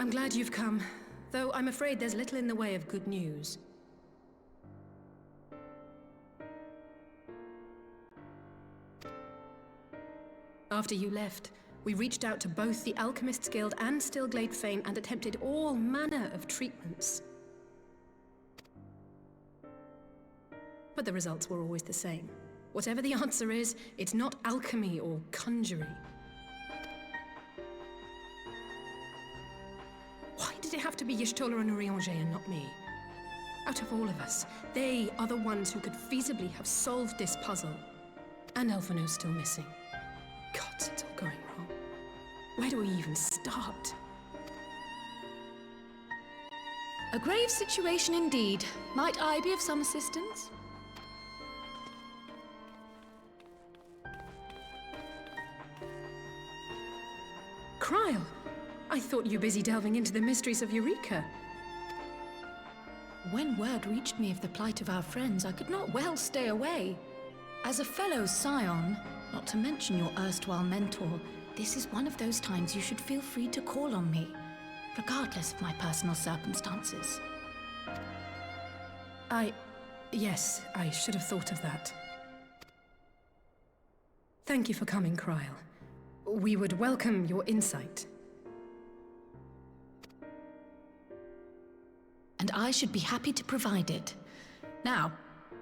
I'm glad you've come, though I'm afraid there's little in the way of good news. After you left, we reached out to both the Alchemists Guild and Stillglade Fane and attempted all manner of treatments. But the results were always the same. Whatever the answer is, it's not alchemy or conjuring. Why did it have to be Y'shtola and Urianger and not me? Out of all of us, they are the ones who could feasibly have solved this puzzle. And Alphino's still missing. Gods, it's all going wrong. Where do we even start? A grave situation indeed. Might I be of some assistance? Kryl! I thought you busy delving into the mysteries of Eureka. When word reached me of the plight of our friends, I could not well stay away. As a fellow scion, not to mention your erstwhile mentor, this is one of those times you should feel free to call on me, regardless of my personal circumstances. Yes, I should have thought of that. Thank you for coming, Kryl. We would welcome your insight. And I should be happy to provide it. Now,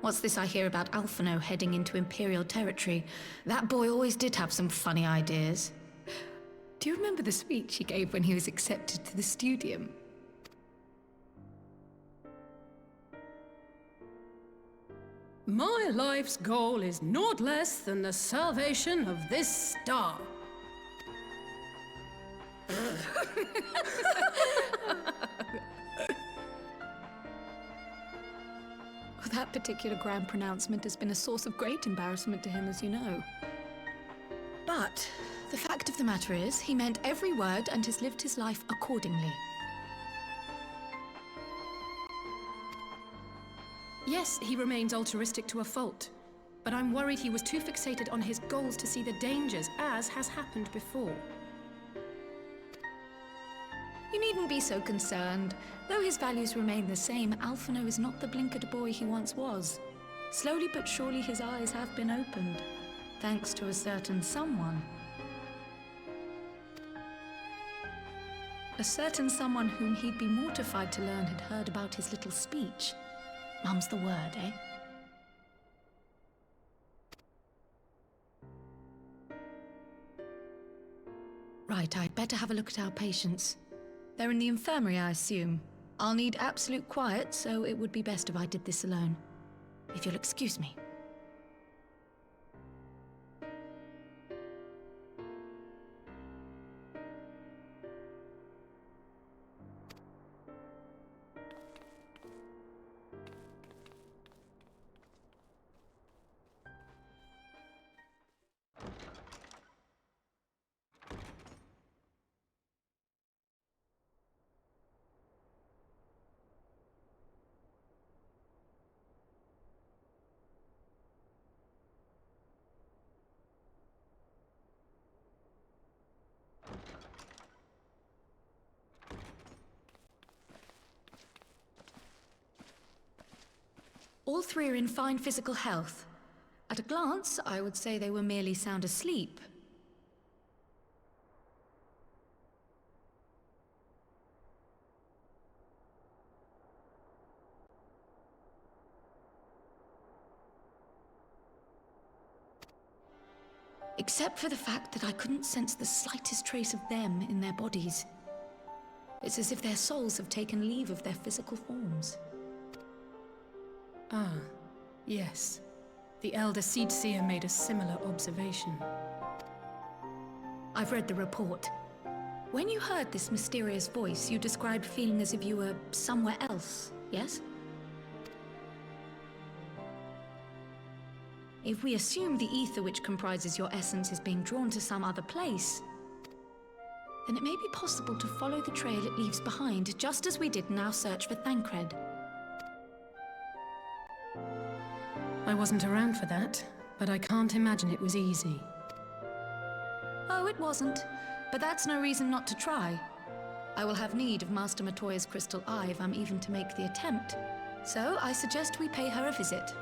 what's this I hear about Alphino heading into Imperial territory? That boy always did have some funny ideas. Do you remember the speech he gave when he was accepted to the Studium? My life's goal is naught less than the salvation of this star. That particular grand pronouncement has been a source of great embarrassment to him, as you know. But the fact of the matter is, he meant every word and has lived his life accordingly. Yes, he remains altruistic to a fault, but I'm worried he was too fixated on his goals to see the dangers, as has happened before. You needn't be so concerned. Though his values remain the same, Alphino is not the blinkered boy he once was. Slowly but surely his eyes have been opened, thanks to a certain someone. A certain someone whom he'd be mortified to learn had heard about his little speech. Mum's the word, eh? Right, I'd better have a look at our patients. They're in the infirmary, I assume. I'll need absolute quiet, so it would be best if I did this alone. If you'll excuse me. All three are in fine physical health. At a glance, I would say they were merely sound asleep. Except for the fact that I couldn't sense the slightest trace of them in their bodies. It's as if their souls have taken leave of their physical forms. Ah, yes. The Elder Seedseer made a similar observation. I've read the report. When you heard this mysterious voice, you described feeling as if you were somewhere else, yes? If we assume the ether which comprises your essence is being drawn to some other place, then it may be possible to follow the trail it leaves behind, just as we did in our search for Thancred. I wasn't around for that, but I can't imagine it was easy. Oh, it wasn't. But that's no reason not to try. I will have need of Master Matoya's crystal eye if I'm even to make the attempt. So I suggest we pay her a visit.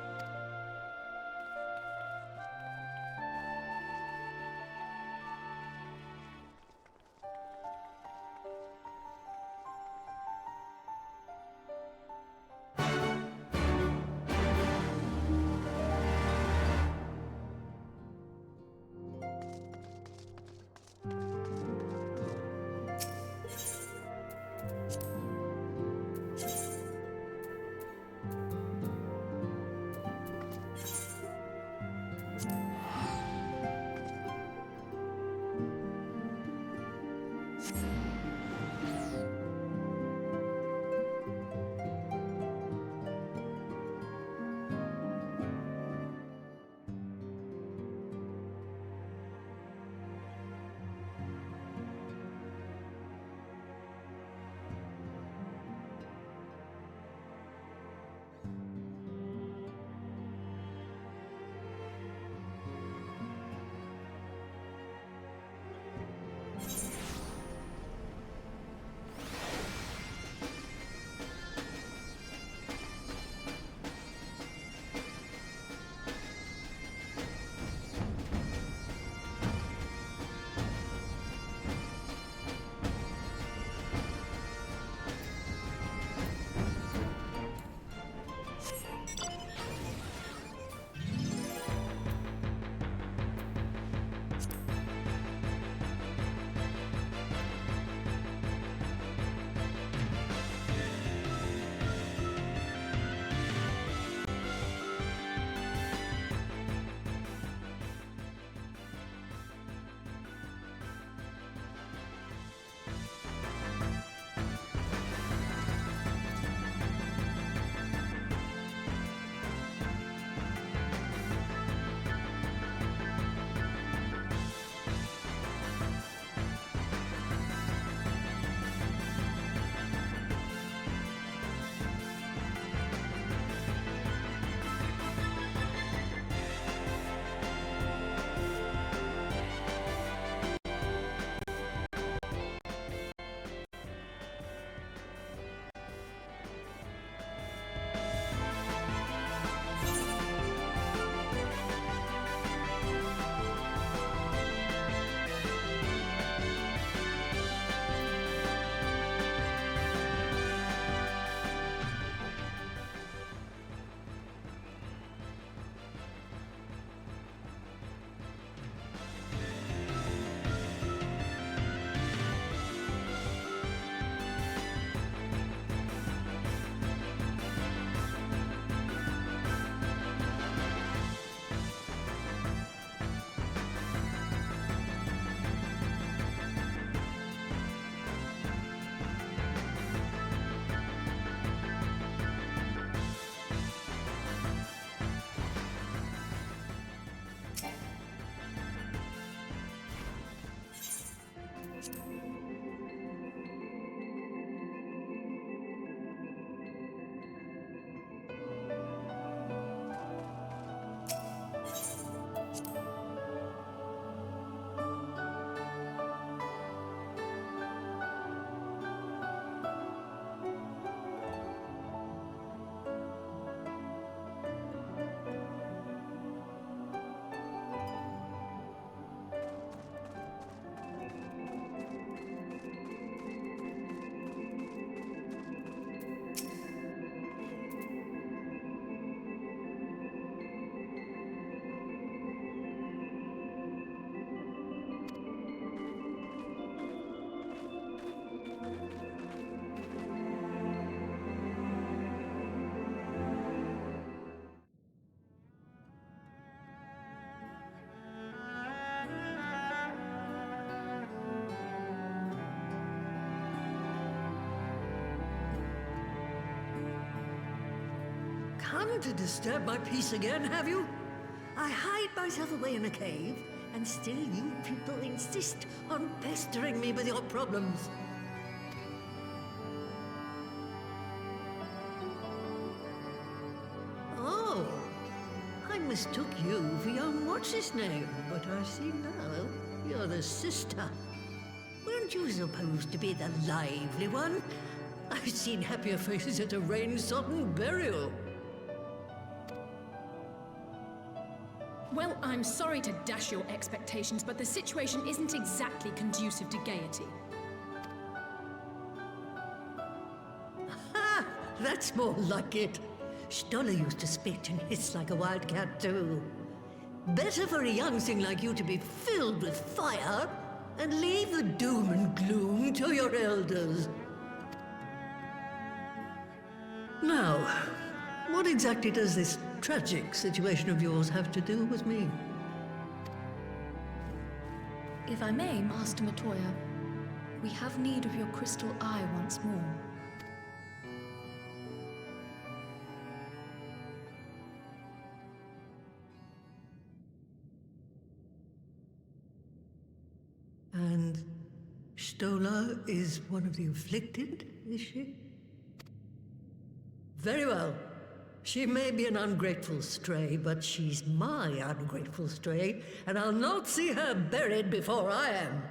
Come to disturb my peace again, have you? I hide myself away in a cave, and still you people insist on pestering me with your problems. Oh, I mistook you for young what's-his-name, but I see now you're the sister. Weren't Aren't you supposed to be the lively one? I've seen happier faces at a rain-sodden burial. Well, I'm sorry to dash your expectations, but the situation isn't exactly conducive to gaiety. Ha! That's more like it. Stoller used to spit and hiss like a wildcat too. Better for a young thing like you to be filled with fire and leave the doom and gloom to your elders. Now, what exactly does this tragic situation of yours have to do with me? If I may, Master Matoya, we have need of your crystal eye once more. And Stoller is one of the afflicted, is she? Very well. She may be an ungrateful stray, but she's my ungrateful stray, and I'll not see her buried before I am.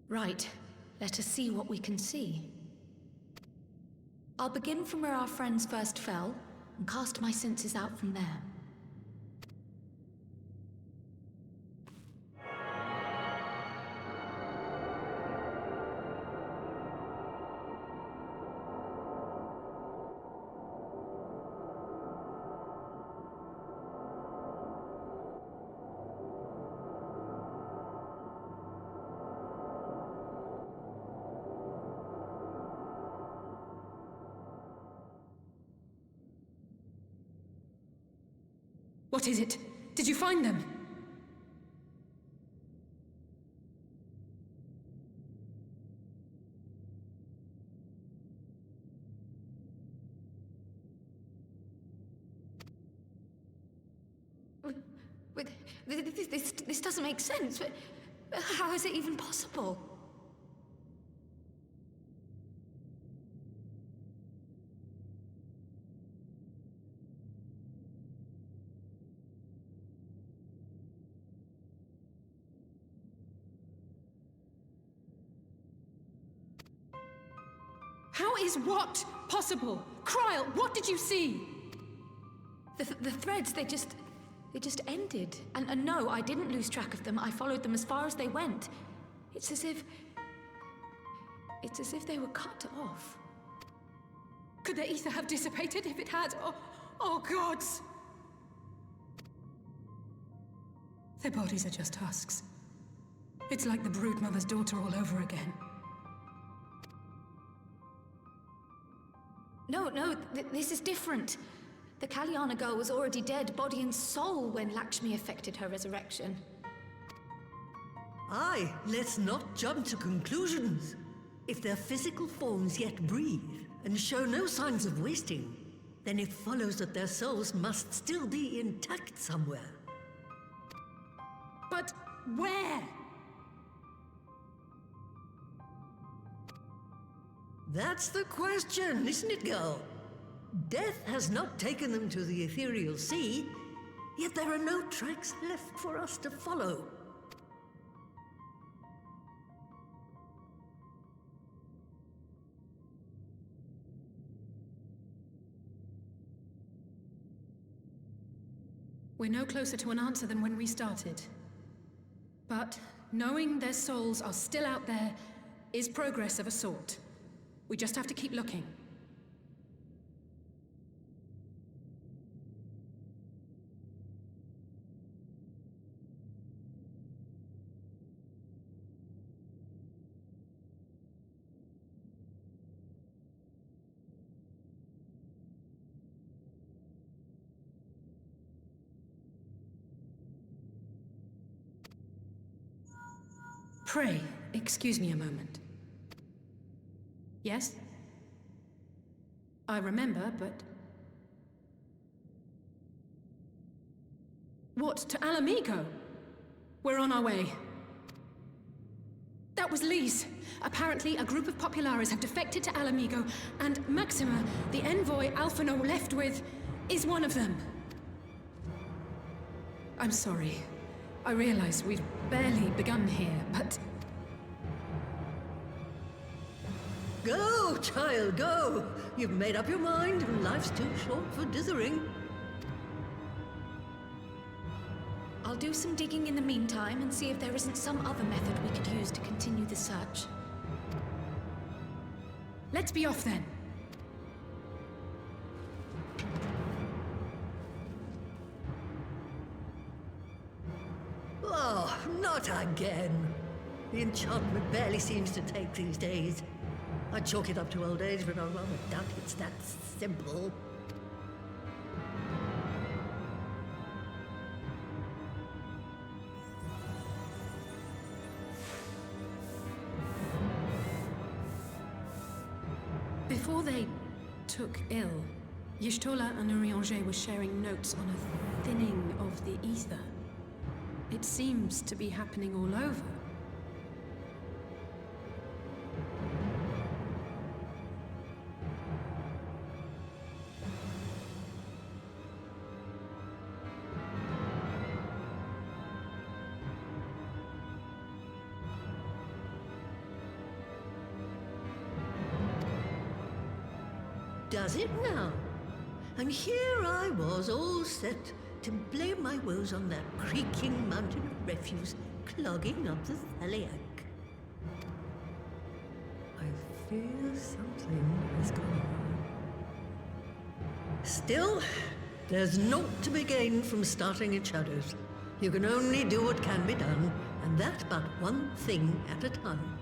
Right. Let us see what we can see. I'll begin from where our friends first fell, and cast my senses out from there. What is it? Did you find them? This doesn't make sense. How is it even possible? How is what possible? Kryl, what did you see? The threads, they just ended. And no, I didn't lose track of them. I followed them as far as they went. It's as if they were cut off. Could the ether have dissipated if it had? Oh gods! Their bodies are just husks. It's like the Broodmother's daughter all over again. No, this is different. The Kalyana girl was already dead, body and soul, when Lakshmi effected her resurrection. Aye, let's not jump to conclusions. If their physical forms yet breathe and show no signs of wasting, then it follows that their souls must still be intact somewhere. But where? That's the question, isn't it, girl? Death has not taken them to the ethereal sea, yet there are no tracks left for us to follow. We're no closer to an answer than when we started. But knowing their souls are still out there is progress of a sort. We just have to keep looking. Pray, excuse me a moment. Yes? I remember, but... What, to Alamigo? We're on our way. That was Lise. Apparently, a group of Populares have defected to Alamigo, and Maxima, the envoy Alphino left with, is one of them. I'm sorry. I realize we've barely begun here, but... Go, child, go! You've made up your mind, and life's too short for dithering. I'll do some digging in the meantime and see if there isn't some other method we could use to continue the search. Let's be off then. Oh, not again. The enchantment barely seems to take these days. I chalk it up to old age, but I rather doubt it's that simple. Before they took ill, Y'shtola and Urianger were sharing notes on a thinning of the ether. It seems to be happening all over. Does it now? And here I was, all set to blame my woes on that creaking mountain of refuse clogging up the Thaliac. I fear something has gone on. Still, there's naught to be gained from starting in shadows. You can only do what can be done, and that but one thing at a time.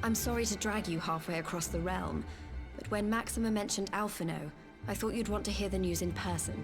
I'm sorry to drag you halfway across the realm, but when Maxima mentioned Alphino, I thought you'd want to hear the news in person.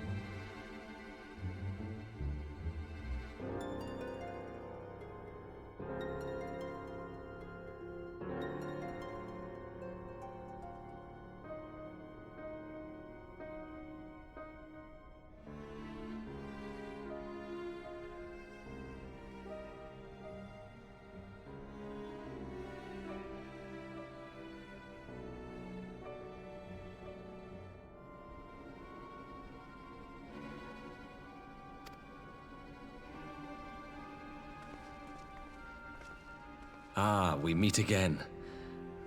Ah, we meet again.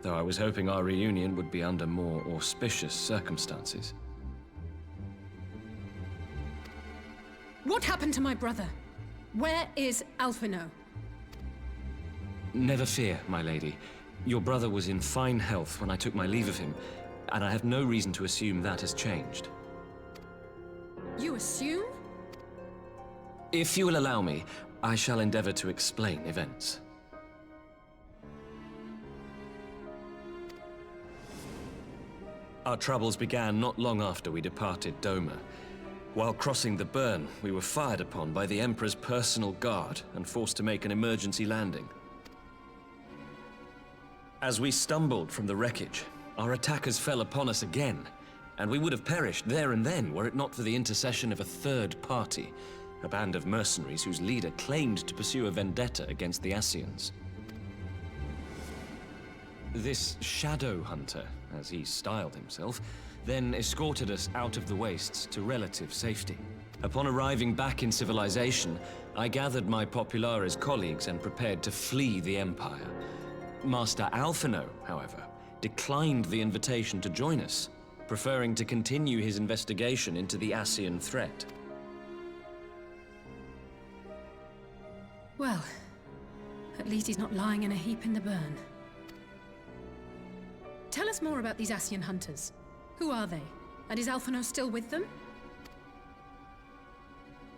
Though I was hoping our reunion would be under more auspicious circumstances. What happened to my brother? Where is Alphino? Never fear, my lady. Your brother was in fine health when I took my leave of him, and I have no reason to assume that has changed. You assume? If you will allow me, I shall endeavor to explain events. Our troubles began not long after we departed Doma. While crossing the burn, we were fired upon by the Emperor's personal guard and forced to make an emergency landing. As we stumbled from the wreckage, our attackers fell upon us again, and we would have perished there and then were it not for the intercession of a third party, a band of mercenaries whose leader claimed to pursue a vendetta against the Ascians. This Shadow Hunter, as he styled himself, then escorted us out of the wastes to relative safety. Upon arriving back in civilization, I gathered my Populares colleagues and prepared to flee the Empire. Master Alphino, however, declined the invitation to join us, preferring to continue his investigation into the Ascian threat. Well, at least he's not lying in a heap in the burn. Tell us more about these Ascian hunters. Who are they? And is Alphino still with them?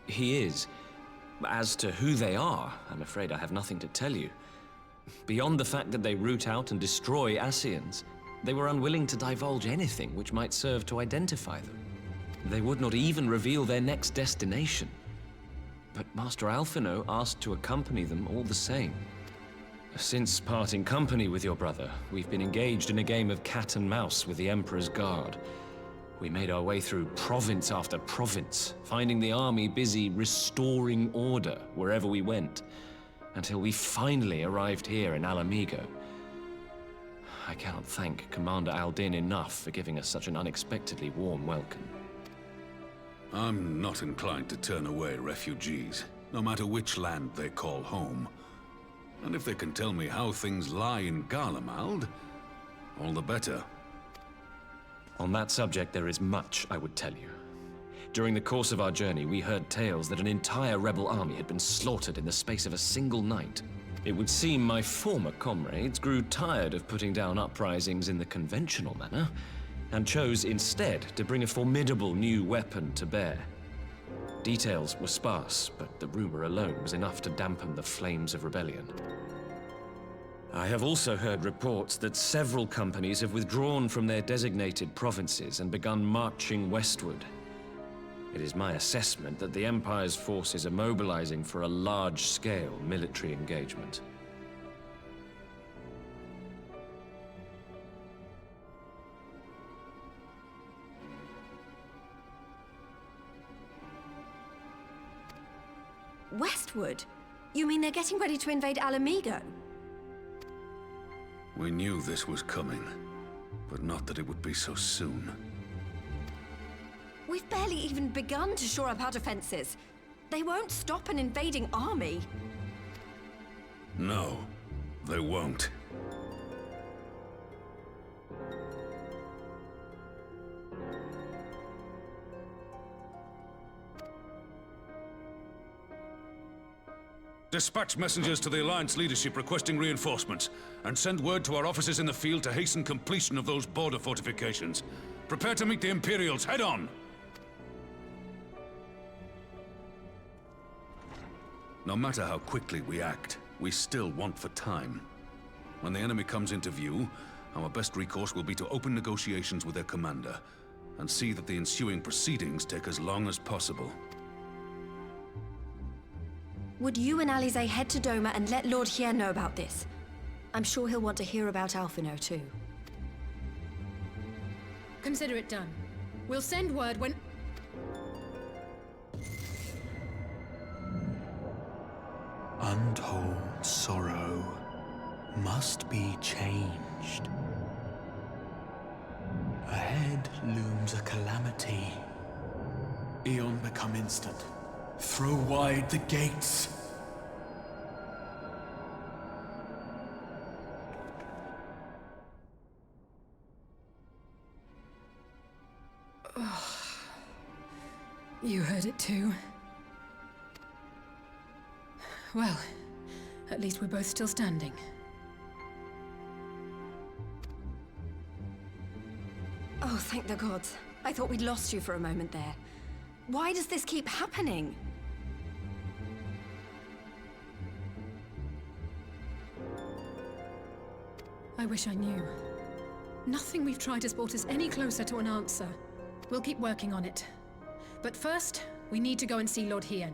He is. As to who they are, I'm afraid I have nothing to tell you. Beyond the fact that they root out and destroy Ascians, they were unwilling to divulge anything which might serve to identify them. They would not even reveal their next destination. But Master Alphino asked to accompany them all the same. Since parting company with your brother, we've been engaged in a game of cat and mouse with the Emperor's guard. We made our way through province after province, finding the army busy restoring order wherever we went, until we finally arrived here in Alamigo. I cannot thank Commander Aldin enough for giving us such an unexpectedly warm welcome. I'm not inclined to turn away refugees, no matter which land they call home. And if they can tell me how things lie in Garlemald, all the better. On that subject, there is much I would tell you. During the course of our journey, we heard tales that an entire rebel army had been slaughtered in the space of a single night. It would seem my former comrades grew tired of putting down uprisings in the conventional manner, and chose instead to bring a formidable new weapon to bear. Details were sparse, but the rumor alone was enough to dampen the flames of rebellion. I have also heard reports that several companies have withdrawn from their designated provinces and begun marching westward. It is my assessment that the Empire's forces are mobilizing for a large-scale military engagement. Westward? You mean they're getting ready to invade Alamigo? We knew this was coming, but not that it would be so soon. We've barely even begun to shore up our defenses. They won't stop an invading army. No, they won't. Dispatch messengers to the Alliance leadership requesting reinforcements, and send word to our officers in the field to hasten completion of those border fortifications. Prepare to meet the Imperials head on! No matter how quickly we act, we still want for time. When the enemy comes into view, our best recourse will be to open negotiations with their commander, and see that the ensuing proceedings take as long as possible. Would you and Alize head to Doma and let Lord Hien know about this? I'm sure he'll want to hear about Alphino too. Consider it done. We'll send word when... Untold sorrow must be changed. Ahead looms a calamity. Eon become instant. Throw wide the gates. You heard it too. Well, at least we're both still standing. Oh, thank the gods. I thought we'd lost you for a moment there. Why does this keep happening? I wish I knew. Nothing we've tried has brought us any closer to an answer. We'll keep working on it. But first, we need to go and see Lord Hien.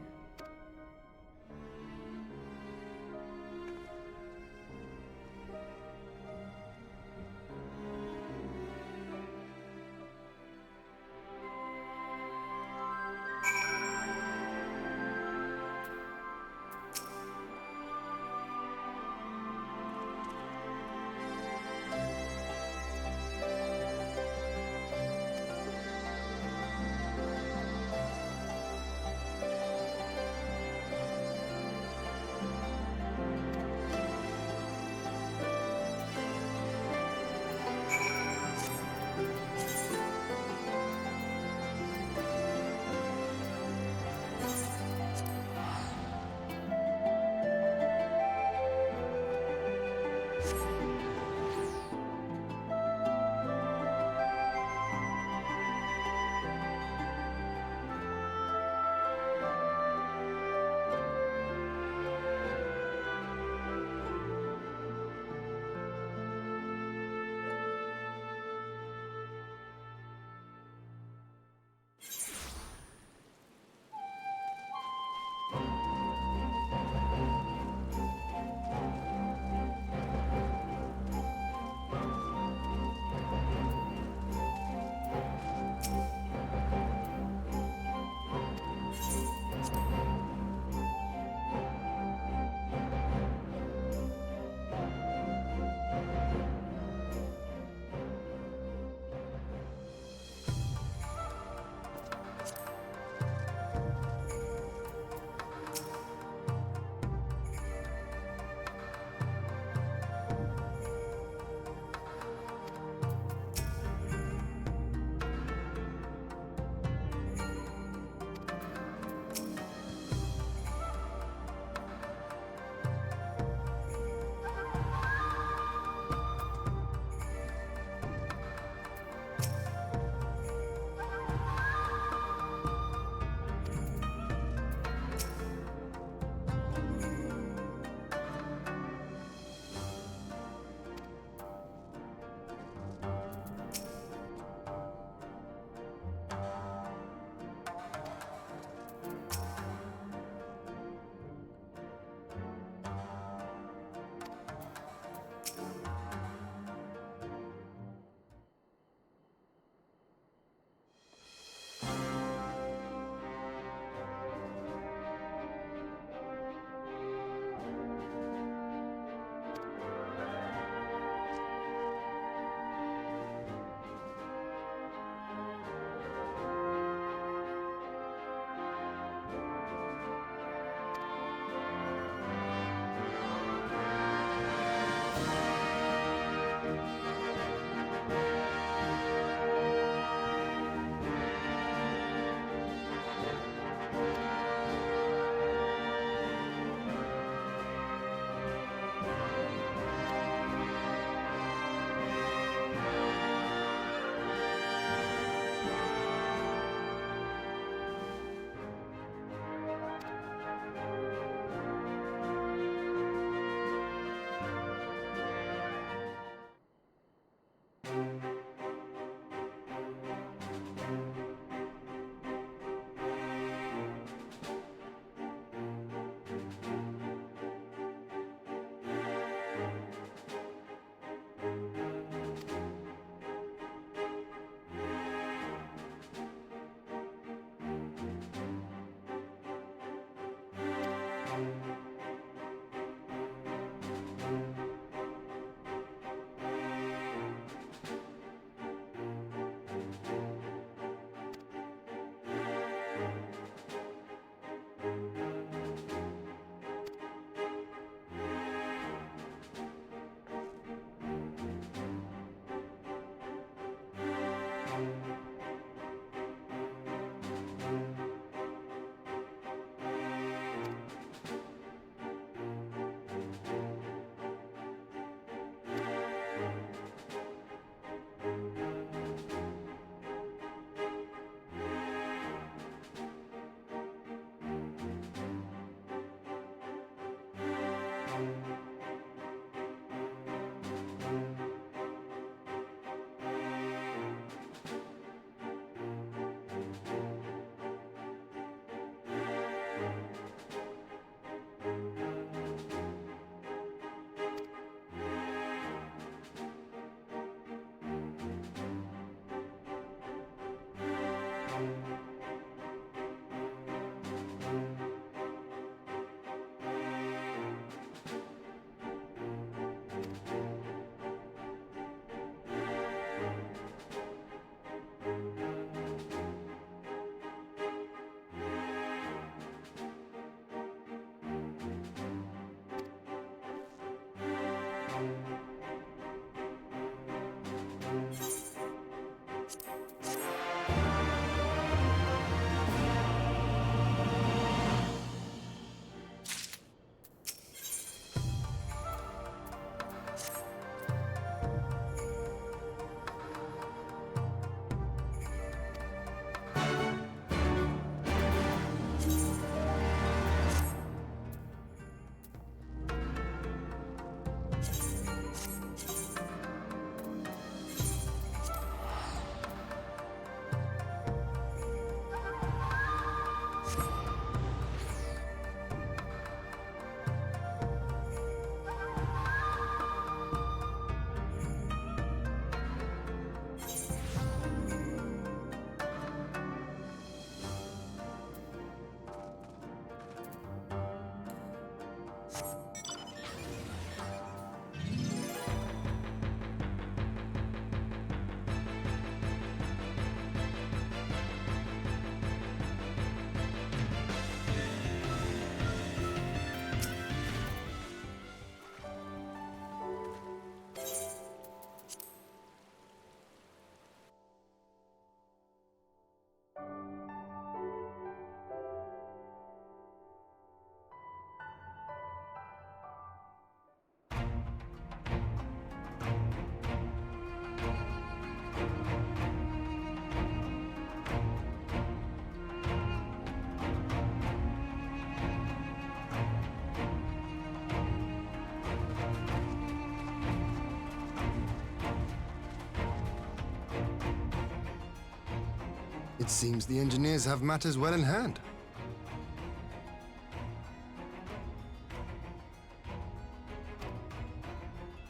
It seems the engineers have matters well in hand.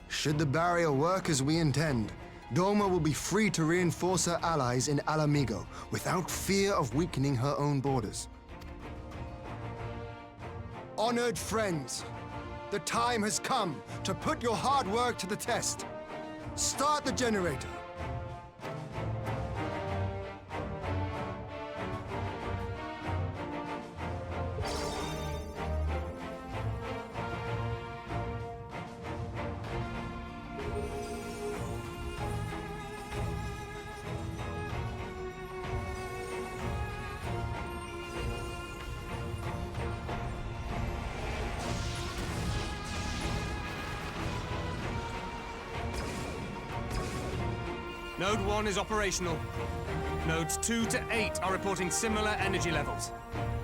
Should the barrier work as we intend, Doma will be free to reinforce her allies in Alamigo without fear of weakening her own borders. Honored friends, the time has come to put your hard work to the test. Start the generator. Node 1 is operational. Nodes 2 to 8 are reporting similar energy levels.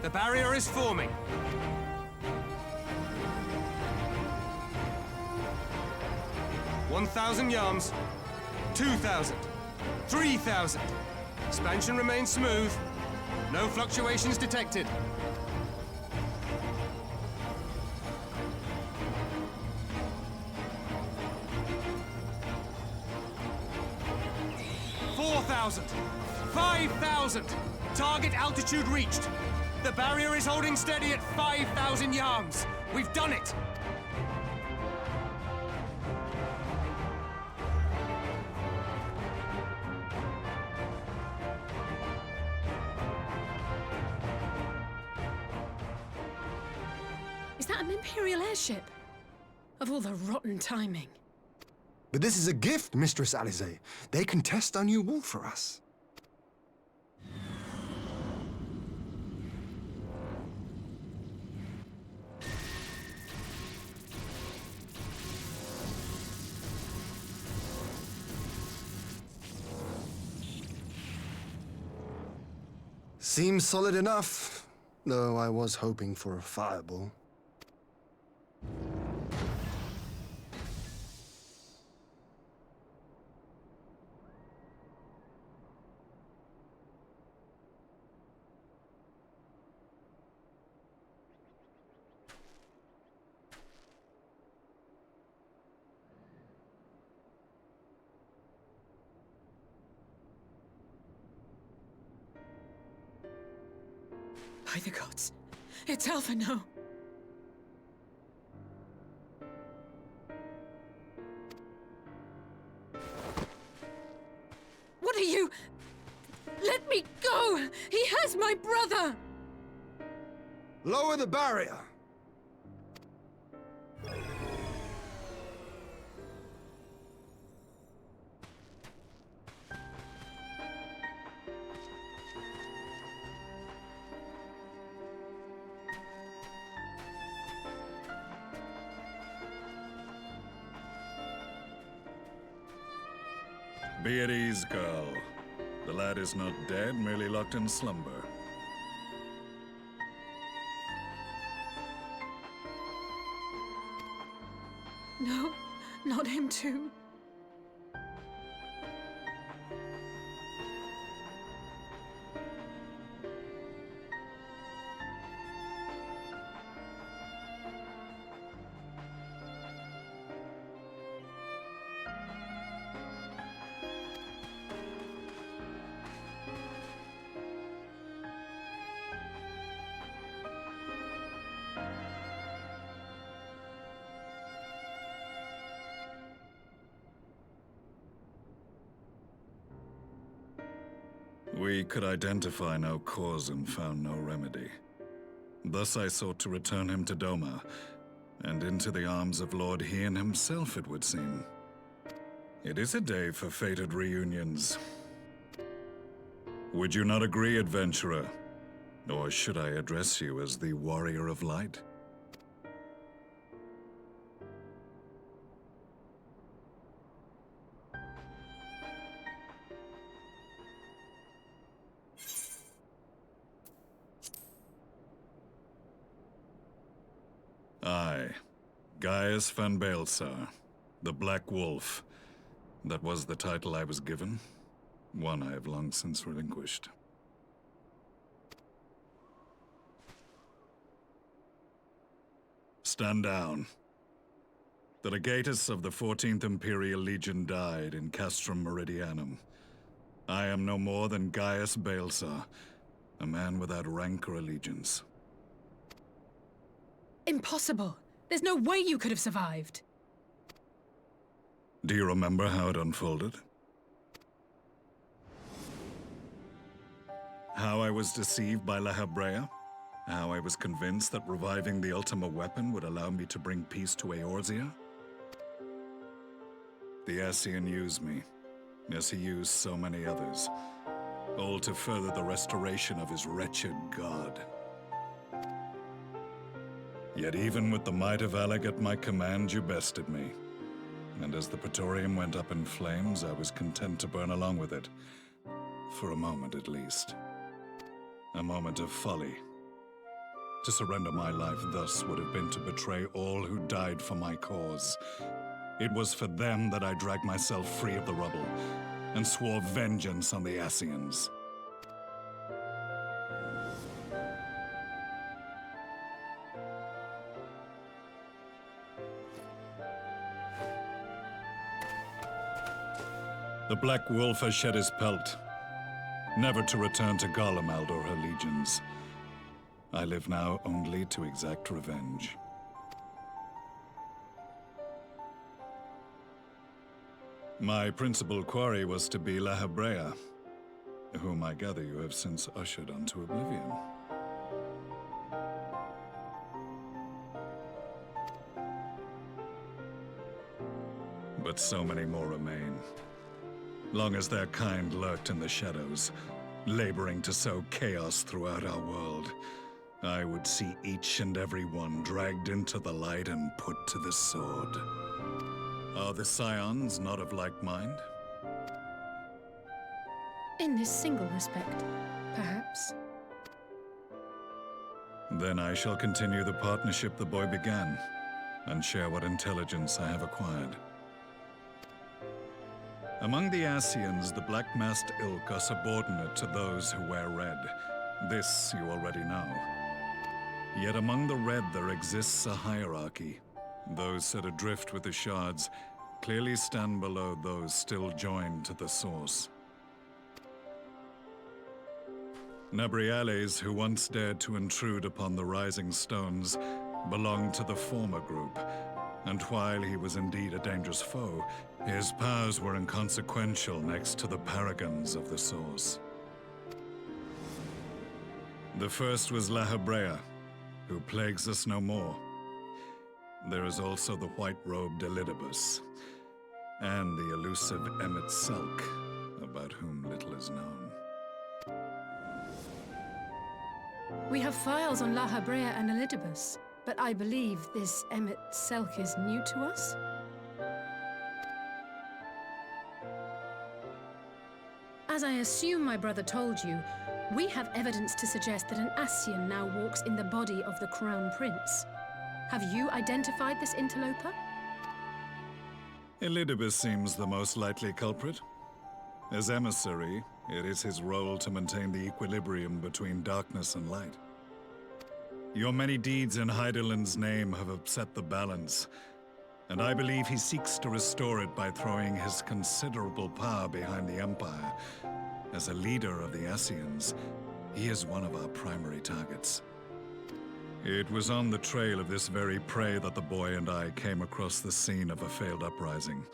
The barrier is forming. $1,000 yards, 2,000, 3,000. Expansion remains smooth. No fluctuations detected. 4,000! 5,000! Target altitude reached! The barrier is holding steady at 5,000 yards! We've done it! Is that an Imperial airship? Of all the rotten timing. But this is a gift, Mistress Alize. They can test our new wool for us. Seems solid enough, though I was hoping for a fireball. By the gods, it's Alphino. What are you? Let me go! He has my brother! Lower the barrier! Be at ease, girl. The lad is not dead, merely locked in slumber. No, not him too. We could identify no cause and found no remedy. Thus I sought to return him to Doma, and into the arms of Lord Hien himself, it would seem. It is a day for fated reunions. Would you not agree, adventurer? Or should I address you as the Warrior of Light? Aye. Gaius van Baelsar, the Black Wolf. That was the title I was given. One I have long since relinquished. Stand down. The legatus of the 14th Imperial Legion died in Castrum Meridianum. I am no more than Gaius Balsar, a man without rank or allegiance. Impossible! There's no way you could have survived! Do you remember how it unfolded? How I was deceived by La Habrea? How I was convinced that reviving the Ultima weapon would allow me to bring peace to Eorzea? The Ascian used me, as he used so many others, all to further the restoration of his wretched god. Yet even with the might of Alec at my command, you bested me. And as the Praetorium went up in flames, I was content to burn along with it. For a moment at least. A moment of folly. To surrender my life thus would have been to betray all who died for my cause. It was for them that I dragged myself free of the rubble, and swore vengeance on the Ascians. The Black Wolf has shed his pelt, never to return to Garlemald or her legions. I live now only to exact revenge. My principal quarry was to be La Habrea, whom I gather you have since ushered onto oblivion. But so many more remain. Long as their kind lurked in the shadows, laboring to sow chaos throughout our world, I would see each and every one dragged into the light and put to the sword. Are the scions not of like mind? In this single respect, perhaps. Then I shall continue the partnership the boy began, and share what intelligence I have acquired. Among the Ascians, the Black-Masked Ilk are subordinate to those who wear red. This you already know. Yet among the Red there exists a hierarchy. Those set adrift with the shards clearly stand below those still joined to the source. Nabriales, who once dared to intrude upon the Rising Stones, belonged to the former group, and while he was indeed a dangerous foe, his powers were inconsequential next to the paragons of the source. The first was La Habrea, who plagues us no more. There is also the white-robed Elidibus, and the elusive Emmet Selk, about whom little is known. We have files on La Habrea and Elidibus, but I believe this Emmet Selk is new to us? As I assume my brother told you, we have evidence to suggest that an Ascian now walks in the body of the Crown Prince. Have you identified this interloper? Elidibus seems the most likely culprit. As emissary, it is his role to maintain the equilibrium between darkness and light. Your many deeds in Hydaelyn's name have upset the balance, and I believe he seeks to restore it by throwing his considerable power behind the Empire. As a leader of the Ascians, he is one of our primary targets. It was on the trail of this very prey that the boy and I came across the scene of a failed uprising.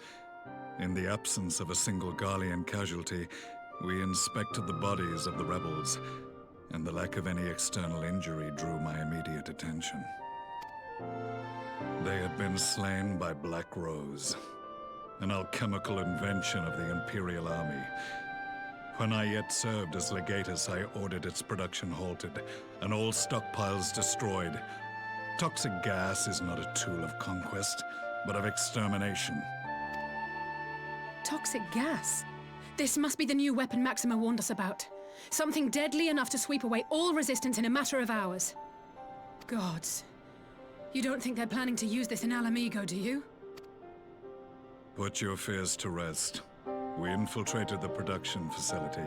In the absence of a single Garlean casualty, we inspected the bodies of the rebels, and the lack of any external injury drew my immediate attention. They had been slain by Black Rose, an alchemical invention of the Imperial Army. When I yet served as legatus, I ordered its production halted, and all stockpiles destroyed. Toxic gas is not a tool of conquest, but of extermination. Toxic gas? This must be the new weapon Maxima warned us about. Something deadly enough to sweep away all resistance in a matter of hours. Gods. You don't think they're planning to use this in Alamigo, do you? Put your fears to rest. We infiltrated the production facility,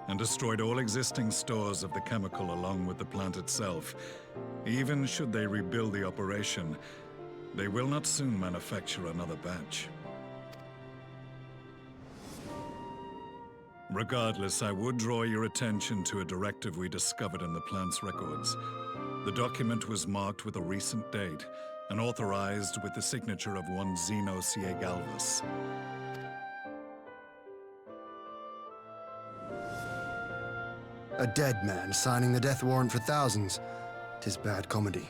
and destroyed all existing stores of the chemical along with the plant itself. Even should they rebuild the operation, they will not soon manufacture another batch. Regardless, I would draw your attention to a directive we discovered in the plant's records. The document was marked with a recent date and authorized with the signature of one Zeno C.A. Galvus. A dead man signing the death warrant for thousands. 'Tis bad comedy.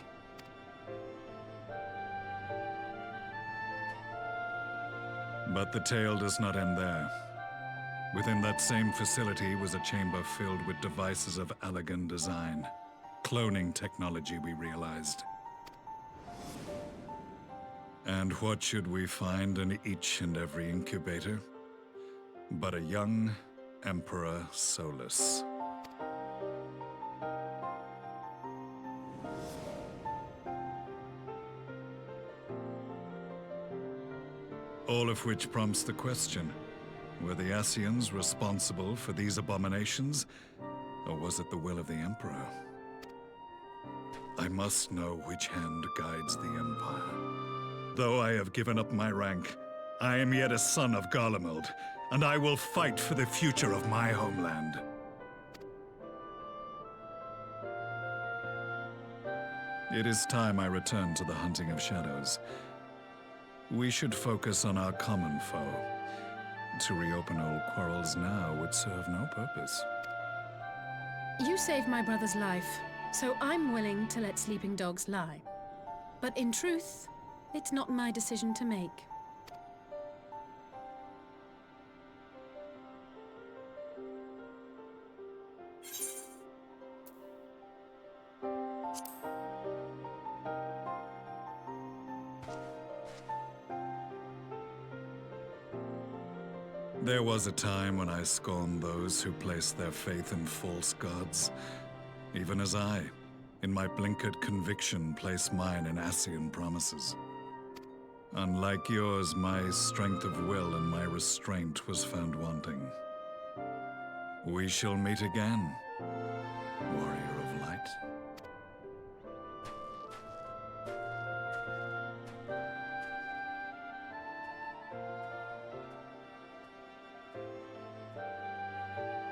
But the tale does not end there. Within that same facility was a chamber filled with devices of elegant design. Cloning technology, we realized. And what should we find in each and every incubator? But a young Emperor Solus. All of which prompts the question, were the Ascians responsible for these abominations, or was it the will of the Emperor? I must know which hand guides the Empire. Though I have given up my rank, I am yet a son of Garlemald, and I will fight for the future of my homeland. It is time I return to the hunting of shadows. We should focus on our common foe. To reopen old quarrels now would serve no purpose. You saved my brother's life, so I'm willing to let sleeping dogs lie. But in truth, it's not my decision to make. There was a time when I scorned those who placed their faith in false gods, even as I, in my blinkered conviction, place mine in Ascian promises. Unlike yours, my strength of will and my restraint was found wanting. We shall meet again, warrior of light.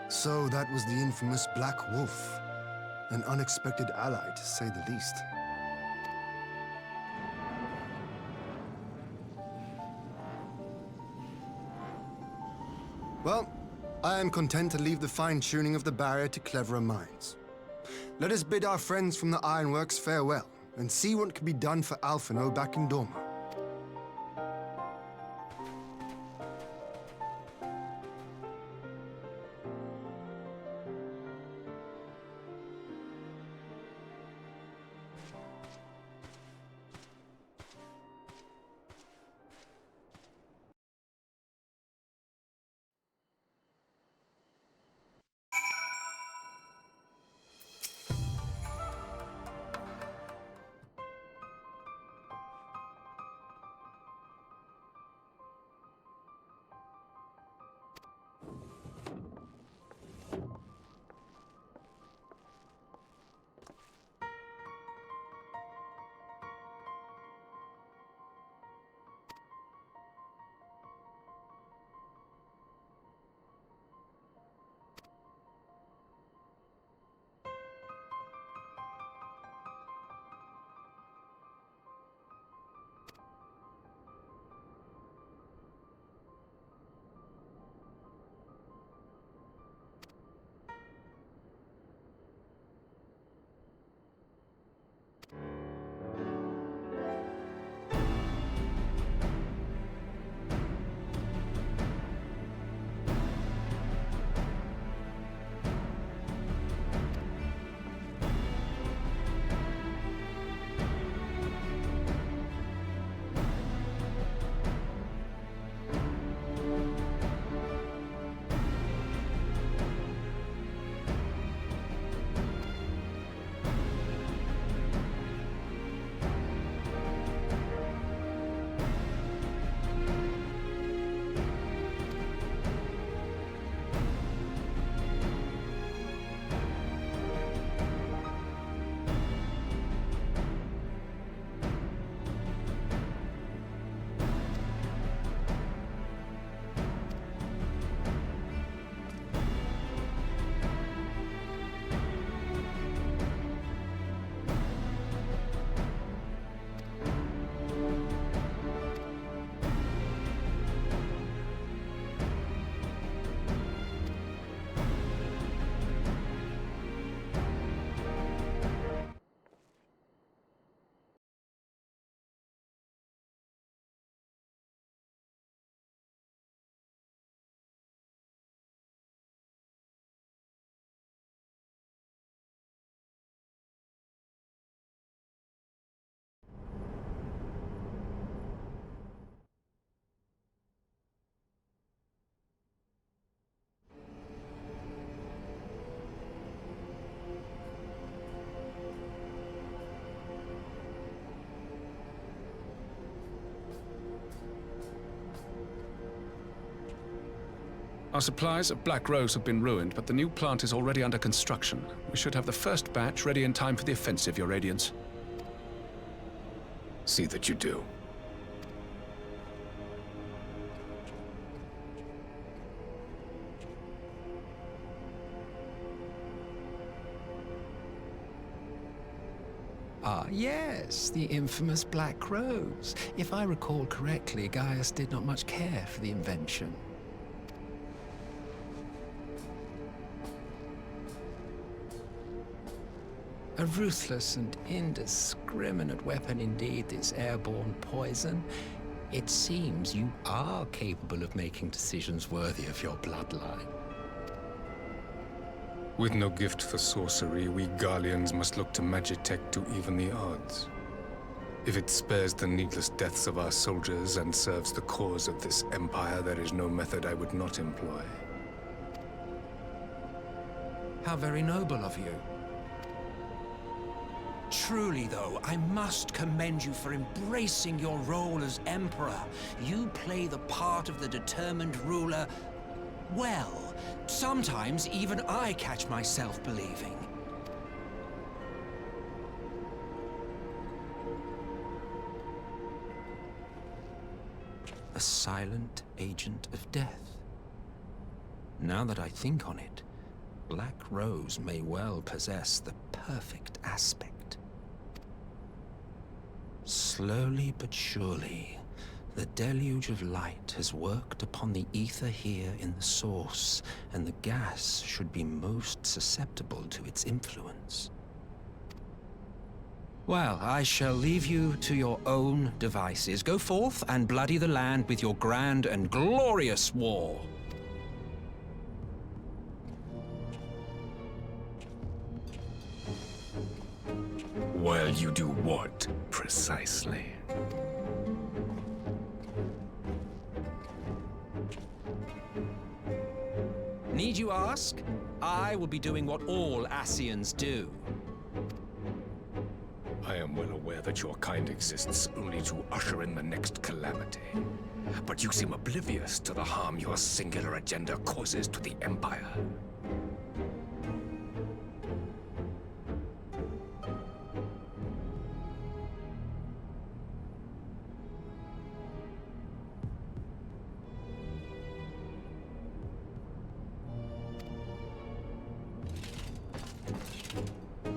So that was the infamous Black Wolf. An unexpected ally, to say the least. Well, I am content to leave the fine-tuning of the barrier to cleverer minds. Let us bid our friends from the Ironworks farewell, and see what can be done for Alphino back in Dorma. Our supplies of Black Rose have been ruined, but the new plant is already under construction. We should have the first batch ready in time for the offensive, Your Radiance. See that you do. Ah, yes, the infamous Black Rose. If I recall correctly, Gaius did not much care for the invention. A ruthless and indiscriminate weapon indeed, this airborne poison. It seems you are capable of making decisions worthy of your bloodline. With no gift for sorcery, we Garleans must look to Magitech to even the odds. If it spares the needless deaths of our soldiers and serves the cause of this empire, there is no method I would not employ. How very noble of you. Truly, though, I must commend you for embracing your role as Emperor. You play the part of the determined ruler well. Sometimes even I catch myself believing. A silent agent of death. Now that I think on it, Black Rose may well possess the perfect aspect. Slowly but surely, the deluge of light has worked upon the ether here in the source, and the gas should be most susceptible to its influence. Well, I shall leave you to your own devices. Go forth and bloody the land with your grand and glorious war. While you do what, precisely? Need you ask? I will be doing what all Ascians do. I am well aware that your kind exists only to usher in the next calamity. But you seem oblivious to the harm your singular agenda causes to the Empire.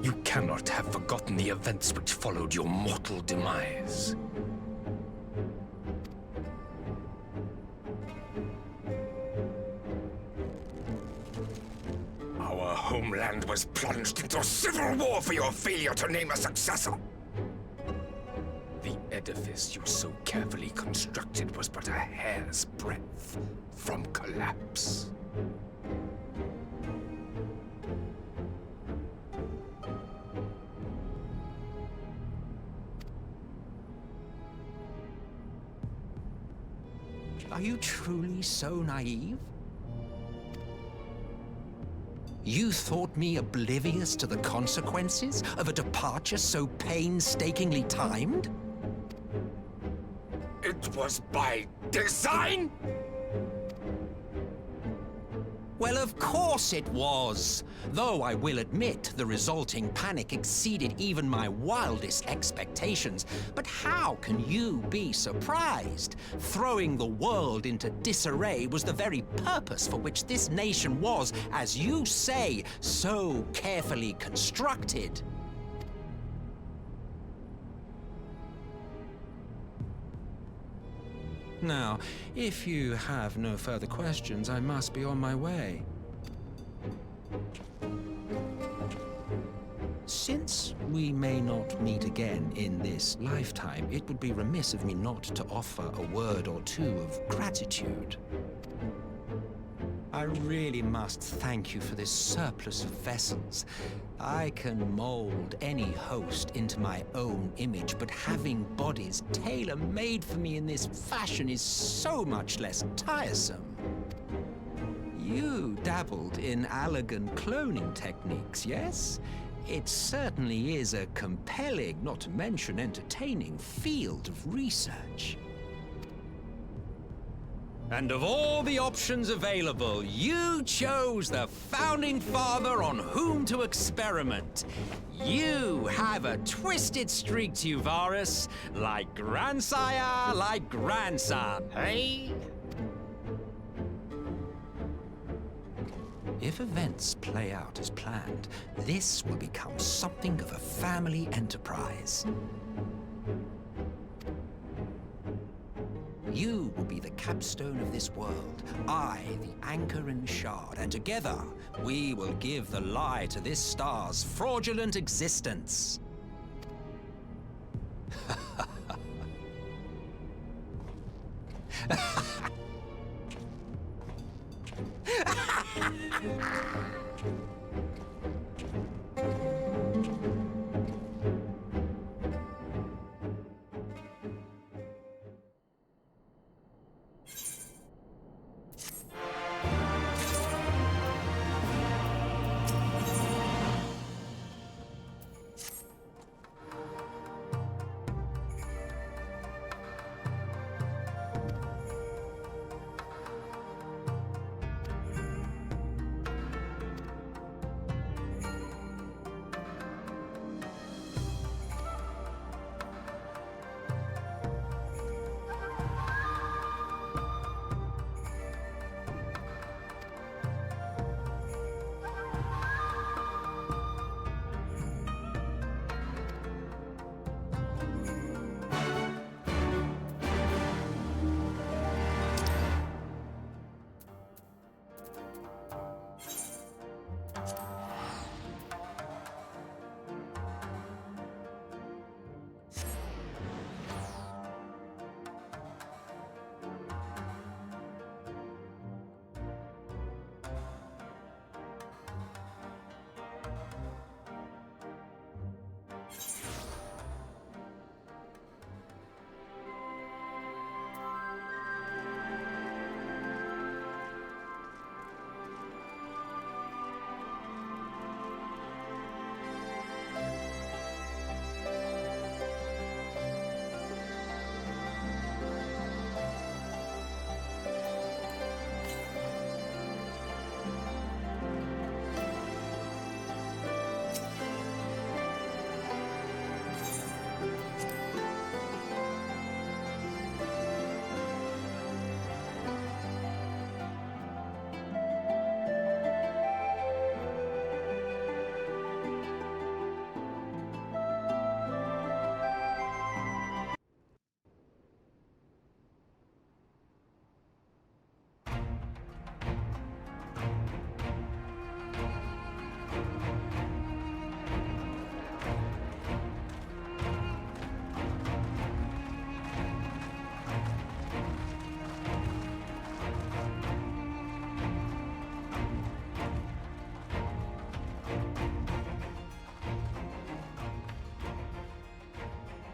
You cannot have forgotten the events which followed your mortal demise. Our homeland was plunged into civil war for your failure to name a successor. The edifice you so carefully constructed was but a hair's breadth from collapse. Are you truly so naive? You thought me oblivious to the consequences of a departure so painstakingly timed? It was by design? Well, of course it was. Though I will admit the resulting panic exceeded even my wildest expectations. But how can you be surprised? Throwing the world into disarray was the very purpose for which this nation was, as you say, so carefully constructed. Now, if you have no further questions, I must be on my way. Since we may not meet again in this lifetime, it would be remiss of me not to offer a word or two of gratitude. I really must thank you for this surplus of vessels. I can mold any host into my own image, but having bodies tailor-made for me in this fashion is so much less tiresome. You dabbled in Allagan cloning techniques, yes? It certainly is a compelling, not to mention entertaining, field of research. And of all the options available, you chose the Founding Father on whom to experiment. You have a twisted streak to you, Varus. Like grandsire, like grandson, hey? If events play out as planned, this will become something of a family enterprise. You will be the capstone of this world, I the anchor and shard, and together we will give the lie to this star's fraudulent existence.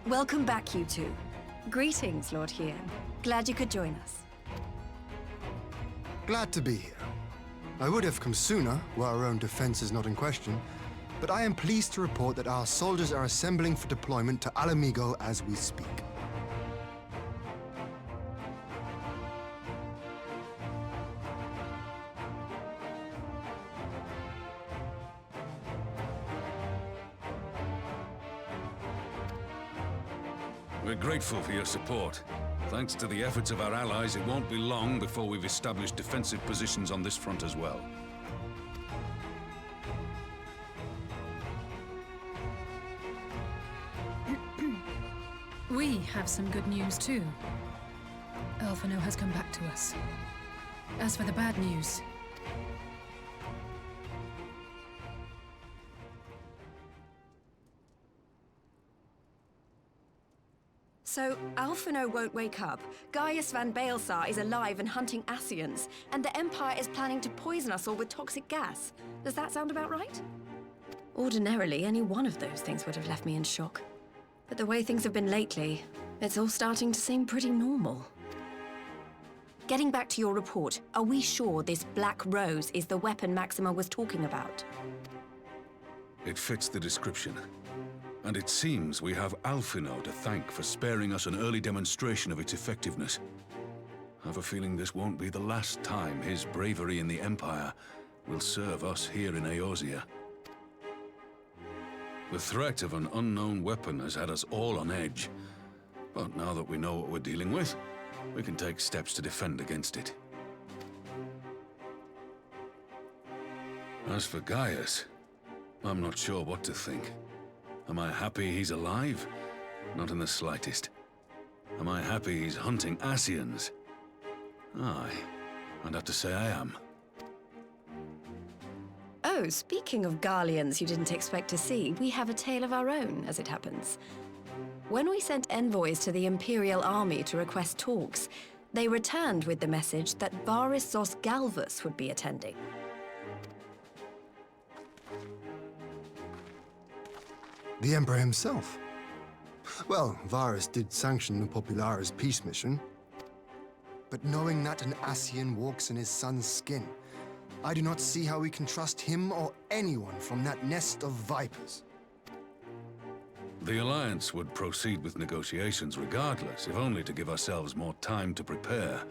Welcome back, you two. Greetings, Lord Hien. Glad you could join us. Glad to be here. I would have come sooner, were our own defense is not in question, but I am pleased to report that our soldiers are assembling for deployment to Alamigo as we speak. We're grateful for your support. Thanks to the efforts of our allies, it won't be long before we've established defensive positions on this front as well. We have some good news too. Alphino has come back to us. As for the bad news, So, Alphino won't wake up, Gaius van Baelsar is alive and hunting Ascians, and the Empire is planning to poison us all with toxic gas. Does that sound about right? Ordinarily, any one of those things would have left me in shock. But the way things have been lately, it's all starting to seem pretty normal. Getting back to your report, are we sure this Black Rose is the weapon Maxima was talking about? It fits the description. And it seems we have Alphino to thank for sparing us an early demonstration of its effectiveness. I have a feeling this won't be the last time his bravery in the Empire will serve us here in Eorzea. The threat of an unknown weapon has had us all on edge. But now that we know what we're dealing with, we can take steps to defend against it. As for Gaius, I'm not sure what to think. Am I happy he's alive? Not in the slightest. Am I happy he's hunting Ascians? Aye, I'd have to say I am. Oh, speaking of Garleans you didn't expect to see, we have a tale of our own, as it happens. When we sent envoys to the Imperial Army to request talks, they returned with the message that Varys Zos Galvus would be attending. The Emperor himself. Well, Varys did sanction the Popularis peace mission. But knowing that an Ascian walks in his son's skin, I do not see how we can trust him or anyone from that nest of vipers. The Alliance would proceed with negotiations regardless, if only to give ourselves more time to prepare.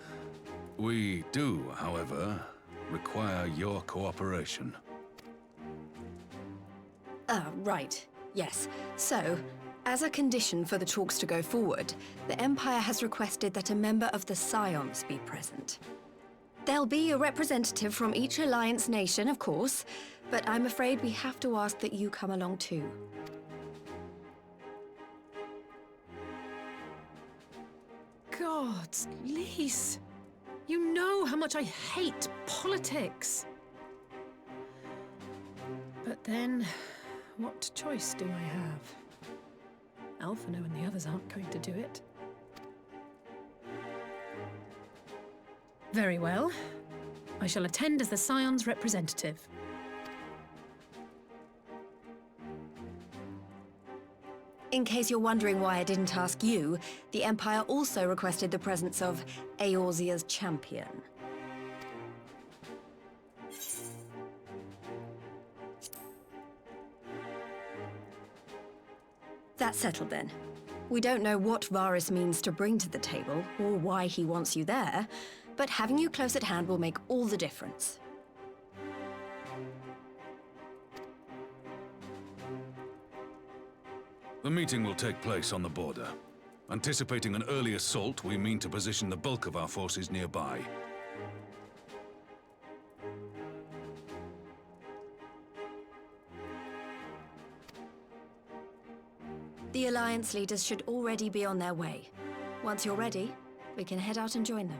We do, however, require your cooperation. Right. Yes. So, as a condition for the talks to go forward, the Empire has requested that a member of the Scions be present. There'll be a representative from each Alliance nation, of course, but I'm afraid we have to ask that you come along too. Gods, Lise, you know how much I hate politics. But then, what choice do I have? Alphino and the others aren't going to do it. Very well. I shall attend as the Scions' representative. In case you're wondering why I didn't ask you, the Empire also requested the presence of Eorzea's champion. That's settled then. We don't know what Varys means to bring to the table, or why he wants you there, but having you close at hand will make all the difference. The meeting will take place on the border. Anticipating an early assault, we mean to position the bulk of our forces nearby. The Alliance leaders should already be on their way. Once you're ready, we can head out and join them.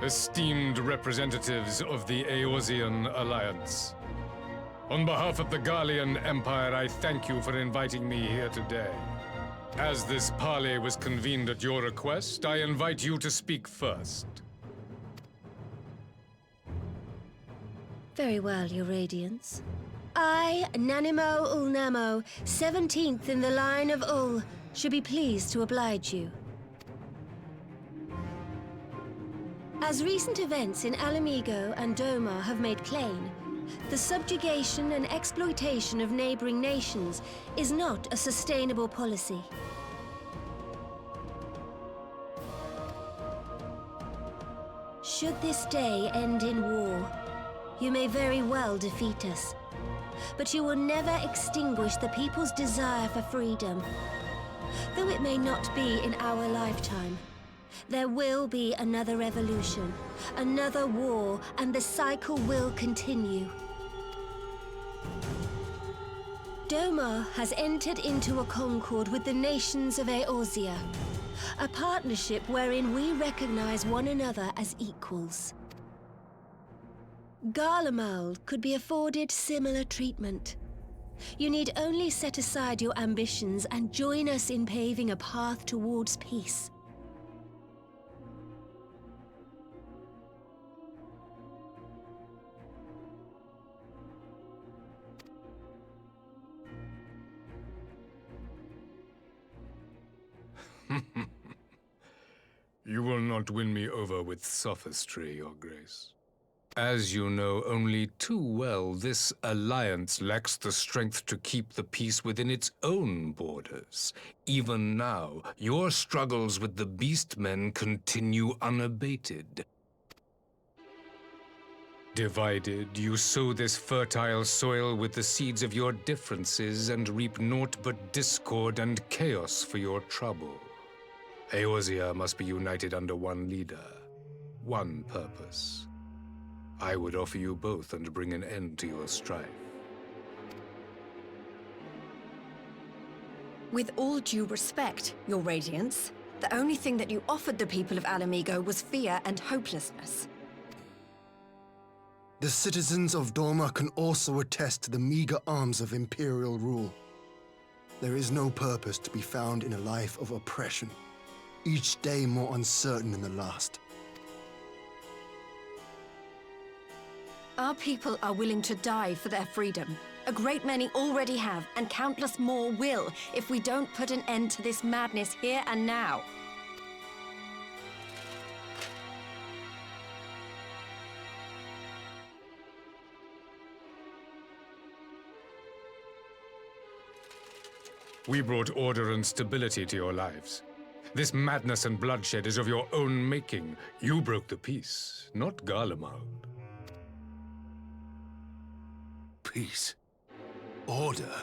Esteemed representatives of the Eorzean Alliance, on behalf of the Garlean Empire, I thank you for inviting me here today. As this parley was convened at your request, I invite you to speak first. Very well, Your Radiance. I, Nanimo Ulnamo, 17th in the line of Ul, should be pleased to oblige you. As recent events in Alamigo and Doma have made plain, the subjugation and exploitation of neighboring nations is not a sustainable policy. Should this day end in war, you may very well defeat us. but you will never extinguish the people's desire for freedom. Though it may not be in our lifetime, there will be another revolution, another war, and the cycle will continue. Doma has entered into a concord with the nations of Eorzea, a partnership wherein we recognize one another as equals. Garlemald could be afforded similar treatment. You need only set aside your ambitions and join us in paving a path towards peace. You will not win me over with sophistry, Your Grace. As you know only too well, this alliance lacks the strength to keep the peace within its own borders. Even now, your struggles with the Beastmen continue unabated. Divided, you sow this fertile soil with the seeds of your differences and reap naught but discord and chaos for your trouble. Eorzea must be united under one leader, one purpose. I would offer you both and bring an end to your strife. With all due respect, Your Radiance, the only thing that you offered the people of Alamigo was fear and hopelessness. The citizens of Doma can also attest to the meager arms of Imperial rule. There is no purpose to be found in a life of oppression, each day more uncertain than the last. Our people are willing to die for their freedom. A great many already have, and countless more will, if we don't put an end to this madness here and now. We brought order and stability to your lives. This madness and bloodshed is of your own making. You broke the peace, not Garlemald. Peace. Order.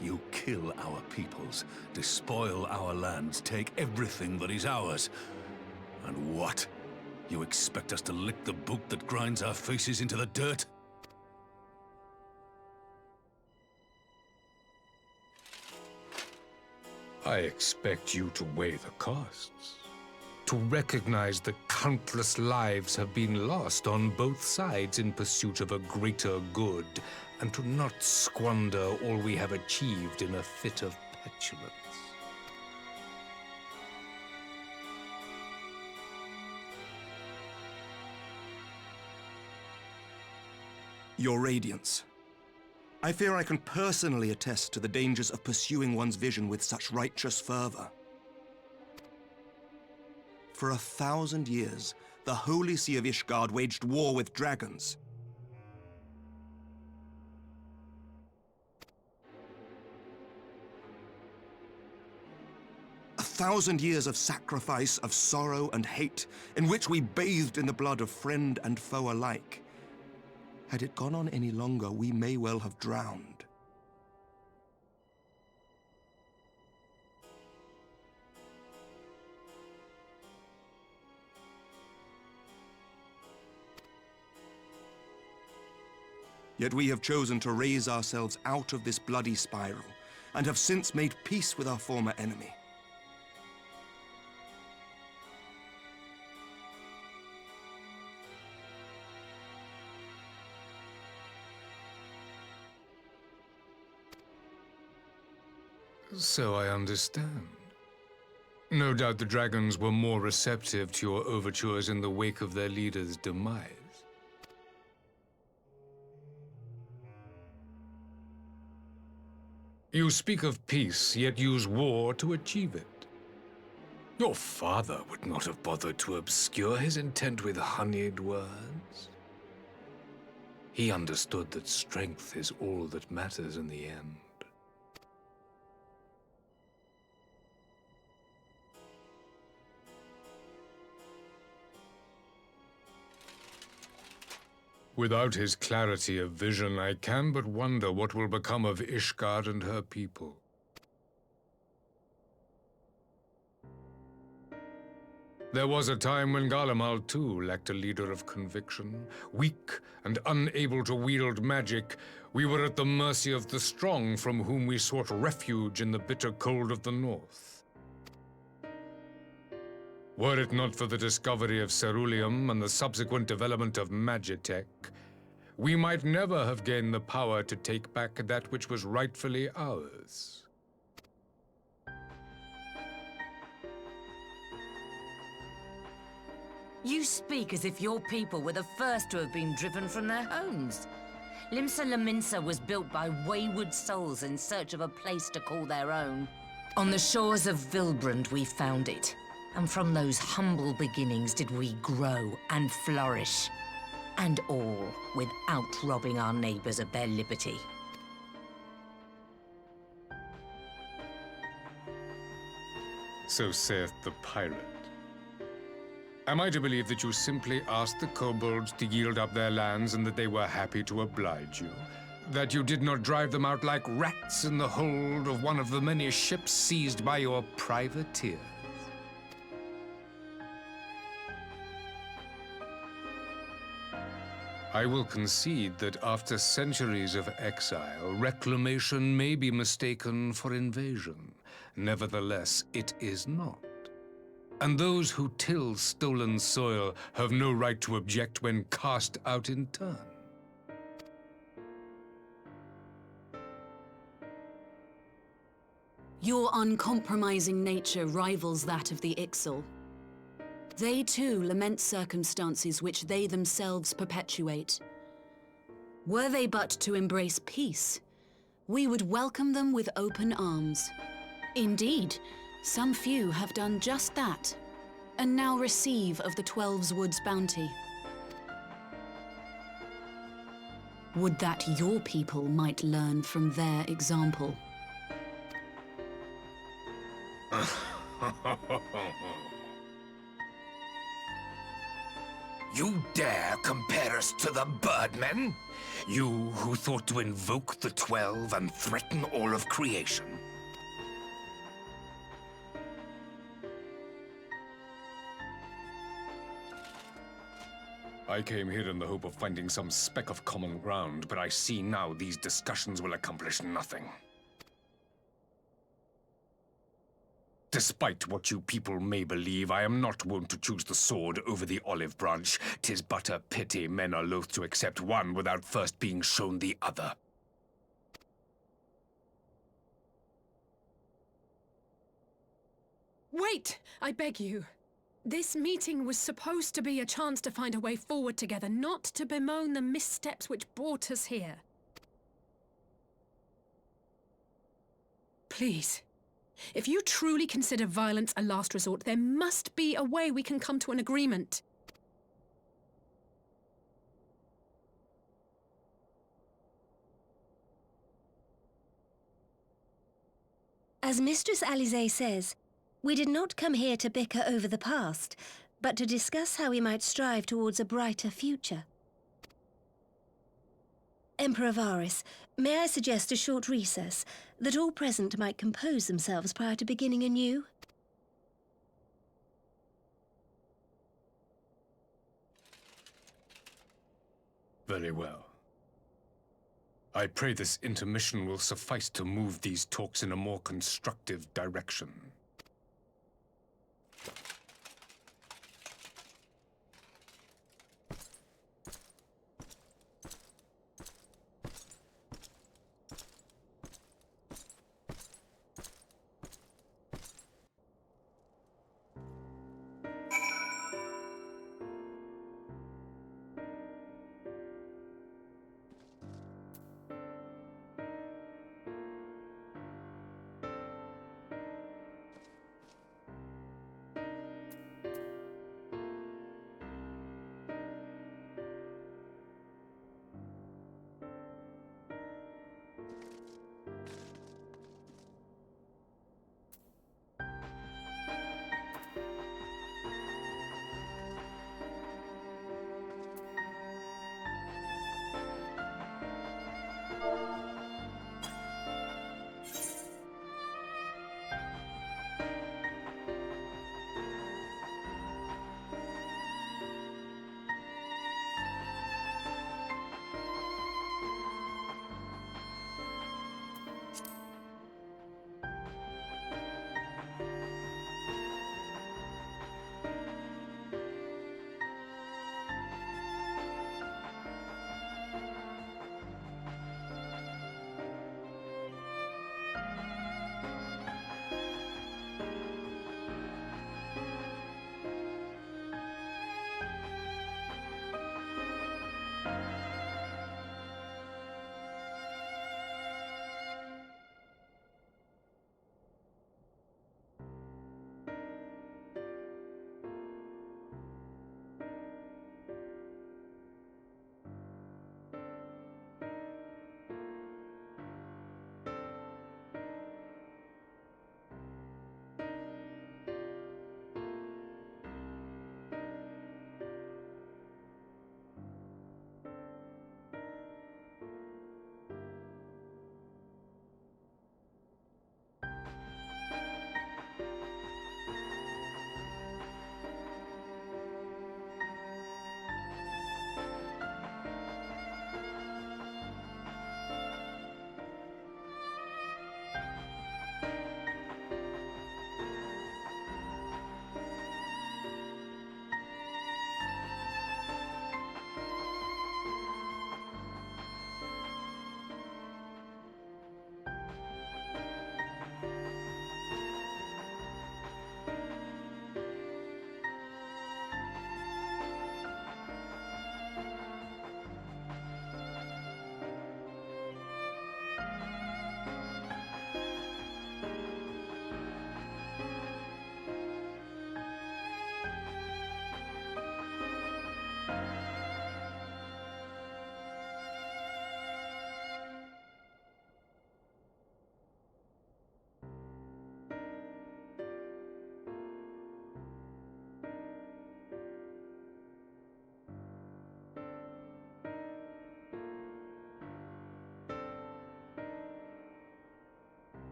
You kill our peoples, despoil our lands, take everything that is ours. And what? You expect us to lick the boot that grinds our faces into the dirt? I expect you to weigh the costs. To recognize that countless lives have been lost on both sides in pursuit of a greater good, and to not squander all we have achieved in a fit of petulance. Your Radiance. I fear I can personally attest to the dangers of pursuing one's vision with such righteous fervor. For 1,000 years, the Holy See of Ishgard waged war with dragons. A 1,000 years of sacrifice, of sorrow and hate, in which we bathed in the blood of friend and foe alike. Had it gone on any longer, we may well have drowned. Yet we have chosen to raise ourselves out of this bloody spiral, and have since made peace with our former enemy. So I understand. No doubt the dragons were more receptive to your overtures in the wake of their leader's demise. You speak of peace, yet use war to achieve it. Your father would not have bothered to obscure his intent with honeyed words. He understood that strength is all that matters in the end. Without his clarity of vision, I can but wonder what will become of Ishgard and her people. There was a time when Garlemald too lacked a leader of conviction. Weak and unable to wield magic, we were at the mercy of the strong from whom we sought refuge in the bitter cold of the north. Were it not for the discovery of ceruleum and the subsequent development of magitech, we might never have gained the power to take back that which was rightfully ours. You speak as if your people were the first to have been driven from their homes. Limsa Lominsa was built by wayward souls in search of a place to call their own. On the shores of Vilbrand we found it, and from those humble beginnings did we grow and flourish. And all without robbing our neighbors of their liberty. So saith the pirate. Am I to believe that you simply asked the kobolds to yield up their lands and that they were happy to oblige you? That you did not drive them out like rats in the hold of one of the many ships seized by your privateers? I will concede that after centuries of exile, reclamation may be mistaken for invasion. Nevertheless, it is not. And those who till stolen soil have no right to object when cast out in turn. Your uncompromising nature rivals that of the Ixal. They too lament circumstances which they themselves perpetuate. Were they but to embrace peace, we would welcome them with open arms. Indeed, some few have done just that, and now receive of the Twelve's Wood's bounty. Would that your people might learn from their example. You dare compare us to the Birdmen? You who thought to invoke the 12 and threaten all of creation? I came here in the hope of finding some speck of common ground, but I see now these discussions will accomplish nothing. Despite what you people may believe, I am not wont to choose the sword over the olive branch. 'Tis but a pity men are loath to accept one without first being shown the other. Wait, I beg you. This meeting was supposed to be a chance to find a way forward together, not to bemoan the missteps which brought us here. Please. If you truly consider violence a last resort, there must be a way we can come to an agreement. As Mistress Alisaie says, we did not come here to bicker over the past, but to discuss how we might strive towards a brighter future. Emperor Varys, may I suggest a short recess, that all present might compose themselves prior to beginning anew? Very well. I pray this intermission will suffice to move these talks in a more constructive direction.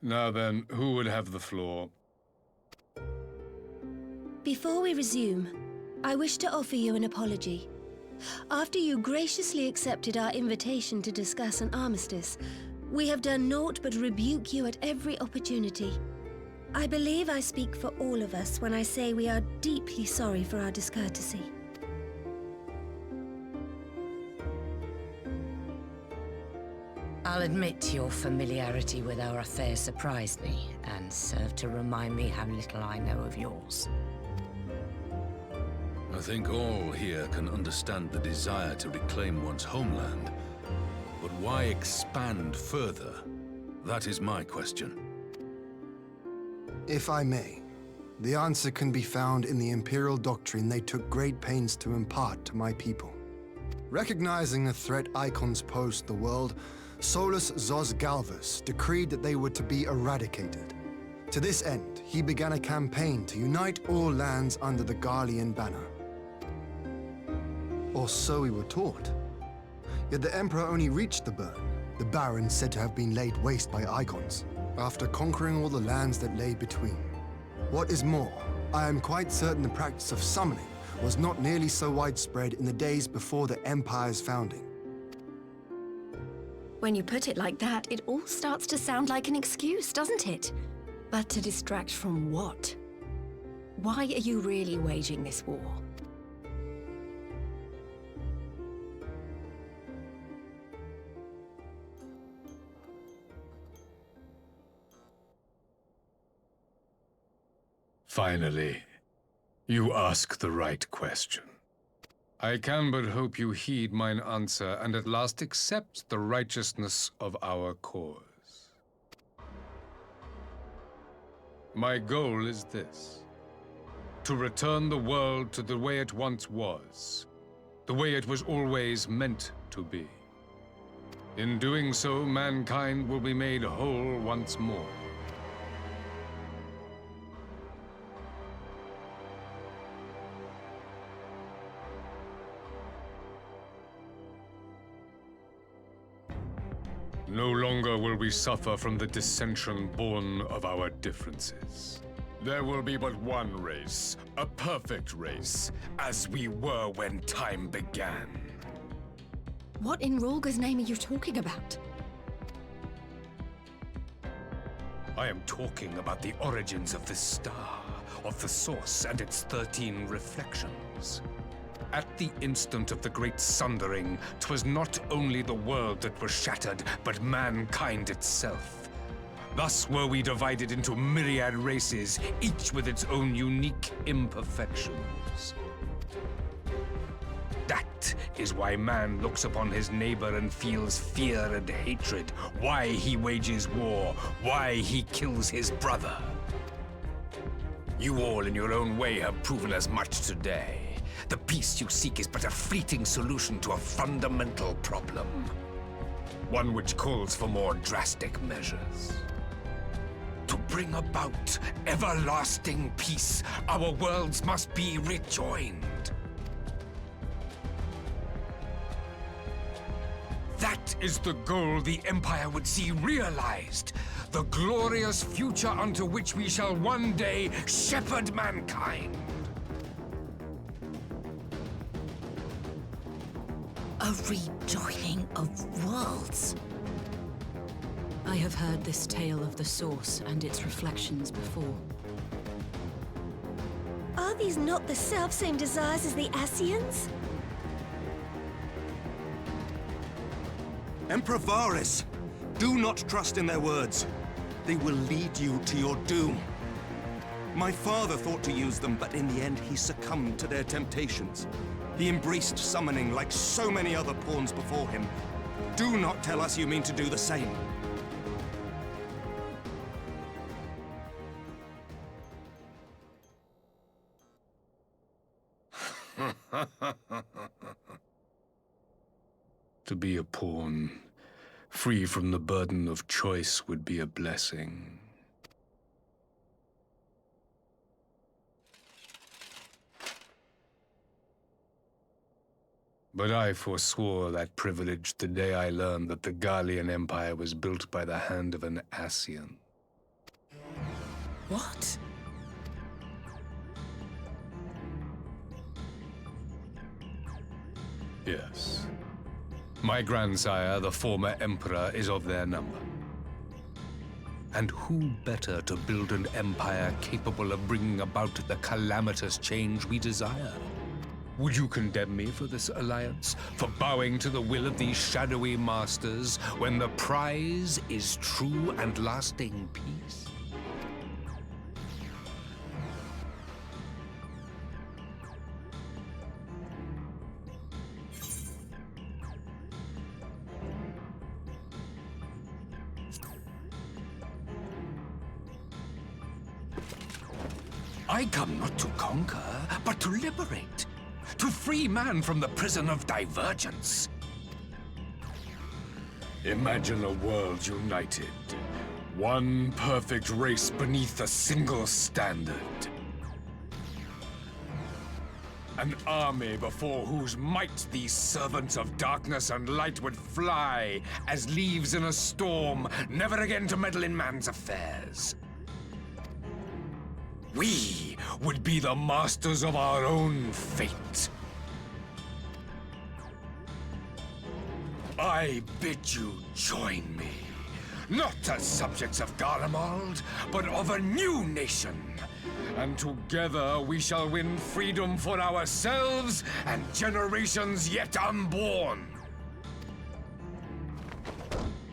Now then, who would have the floor? Before we resume, I wish to offer you an apology. After you graciously accepted our invitation to discuss an armistice, we have done naught but rebuke you at every opportunity. I believe I speak for all of us when I say we are deeply sorry for our discourtesy. I'll admit your familiarity with our affair surprised me, and served to remind me how little I know of yours. I think all here can understand the desire to reclaim one's homeland. But why expand further? That is my question. If I may, the answer can be found in the Imperial doctrine they took great pains to impart to my people. Recognizing the threat icons posed to the world, Solus Zos Galvus decreed that they were to be eradicated. To this end, he began a campaign to unite all lands under the Garlean banner. Or so we were taught. Yet the Emperor only reached the burn, the Baron said to have been laid waste by icons, after conquering all the lands that lay between. What is more, I am quite certain the practice of summoning was not nearly so widespread in the days before the Empire's founding. When you put it like that, it all starts to sound like an excuse, doesn't it? But to distract from what? Why are you really waging this war? Finally, you ask the right question. I can but hope you heed mine answer and at last accept the righteousness of our cause. My goal is this: to return the world to the way it once was, the way it was always meant to be. In doing so, mankind will be made whole once more. No longer will we suffer from the dissension born of our differences. There will be but one race, a perfect race, as we were when time began. What in Rulga's name are you talking about? I am talking about the origins of this star, of the source and its 13 reflections. At the instant of the Great Sundering, 'twas not only the world that was shattered, but mankind itself. Thus were we divided into myriad races, each with its own unique imperfections. That is why man looks upon his neighbor and feels fear and hatred, why he wages war, why he kills his brother. You all in your own way have proven as much today. The peace you seek is but a fleeting solution to a fundamental problem. One which calls for more drastic measures. To bring about everlasting peace, our worlds must be rejoined. That is the goal the Empire would see realized. The glorious future unto which we shall one day shepherd mankind. A rejoining of worlds. I have heard this tale of the Source and its reflections before. Are these not the selfsame desires as the Ascians? Emperor Varys, do not trust in their words. They will lead you to your doom. My father thought to use them, but in the end he succumbed to their temptations. He embraced summoning like so many other pawns before him. Do not tell us you mean to do the same. To be a pawn, free from the burden of choice, would be a blessing. But I forswore that privilege the day I learned that the Garlean Empire was built by the hand of an Ascian. What? Yes. My grandsire, the former emperor, is of their number. And who better to build an empire capable of bringing about the calamitous change we desire? Would you condemn me for this alliance? For bowing to the will of these shadowy masters, when the prize is true and lasting peace? I come not to conquer, but to liberate. To free man from the prison of divergence. Imagine a world united. One perfect race beneath a single standard. An army before whose might these servants of darkness and light would fly as leaves in a storm, never again to meddle in man's affairs. We would be the masters of our own fate. I bid you join me, not as subjects of Garlemald, but of a new nation. And together we shall win freedom for ourselves and generations yet unborn.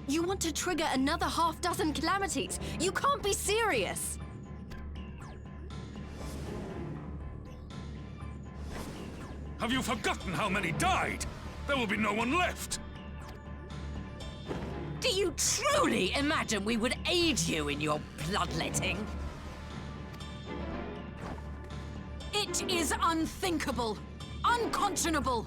You want to trigger another half-dozen calamities? You can't be serious! Have you forgotten how many died? There will be no one left! Do you truly imagine we would aid you in your bloodletting? It is unthinkable, unconscionable.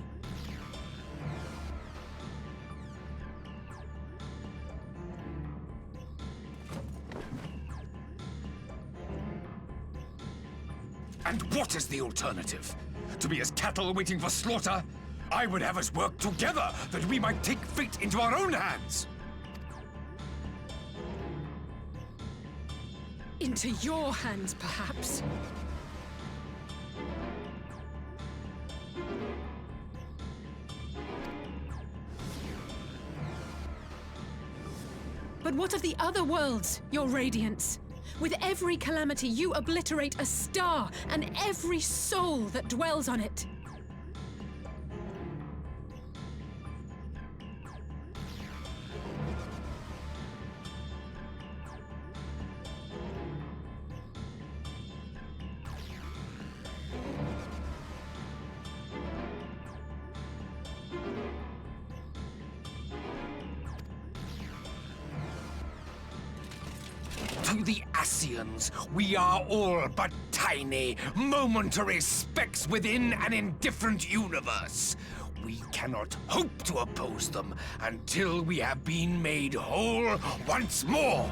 And what is the alternative? To be as cattle waiting for slaughter? I would have us work together, that we might take fate into our own hands! Into your hands, perhaps. But what of the other worlds, your radiance? With every calamity, you obliterate a star and every soul that dwells on it. To the Ascians, we are all but tiny, momentary specks within an indifferent universe. We cannot hope to oppose them until we have been made whole once more.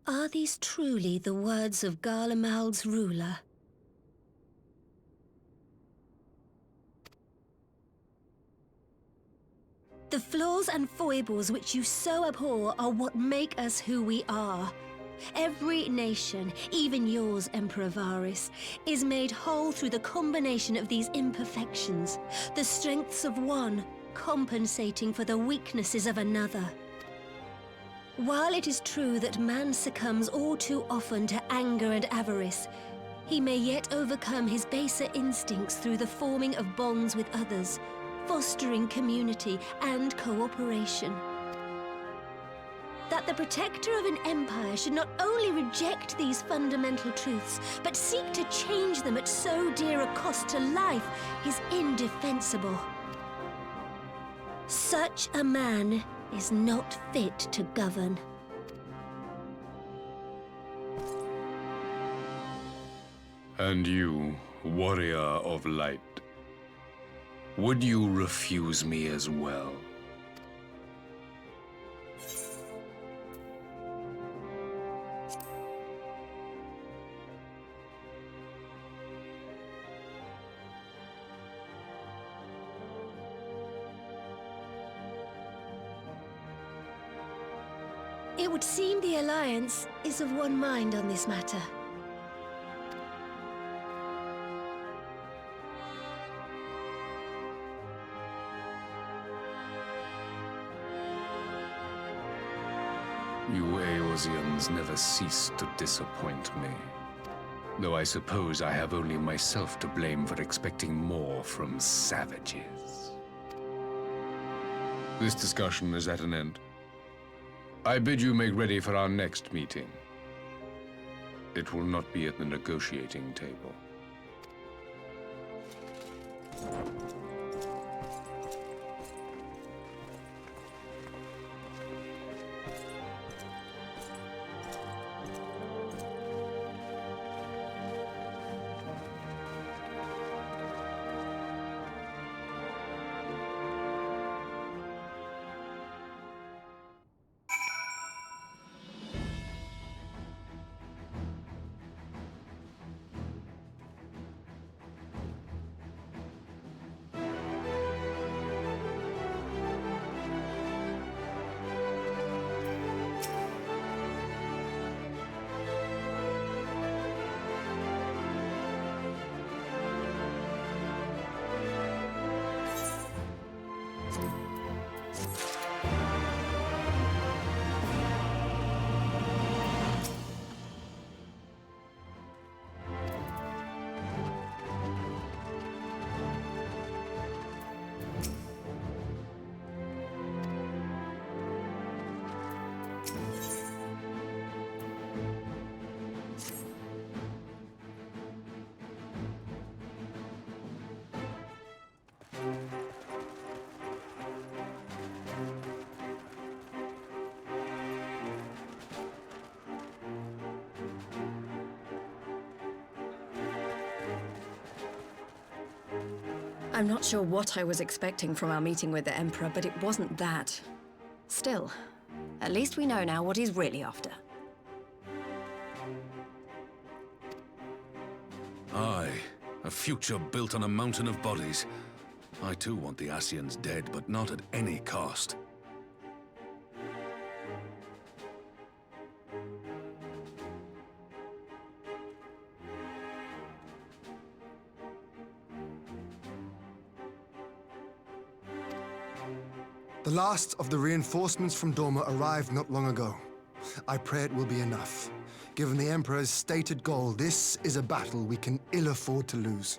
Are these truly the words of Garlemald's ruler? The flaws and foibles which you so abhor are what make us who we are. Every nation, even yours, Emperor Varys, is made whole through the combination of these imperfections, the strengths of one compensating for the weaknesses of another. While it is true that man succumbs all too often to anger and avarice, he may yet overcome his baser instincts through the forming of bonds with others, fostering community and cooperation. That the protector of an empire should not only reject these fundamental truths, but seek to change them at so dear a cost to life is indefensible. Such a man is not fit to govern. And you, warrior of light, would you refuse me as well? It would seem the Alliance is of one mind on this matter. You Eorzeans never cease to disappoint me. Though I suppose I have only myself to blame for expecting more from savages. This discussion is at an end. I bid you make ready for our next meeting. It will not be at the negotiating table. I'm not sure what I was expecting from our meeting with the Emperor, but it wasn't that. Still, at least we know now what he's really after. Aye, a future built on a mountain of bodies. I too want the Ascians dead, but not at any cost. The last of the reinforcements from Doma arrived not long ago. I pray it will be enough. Given the Emperor's stated goal, this is a battle we can ill afford to lose.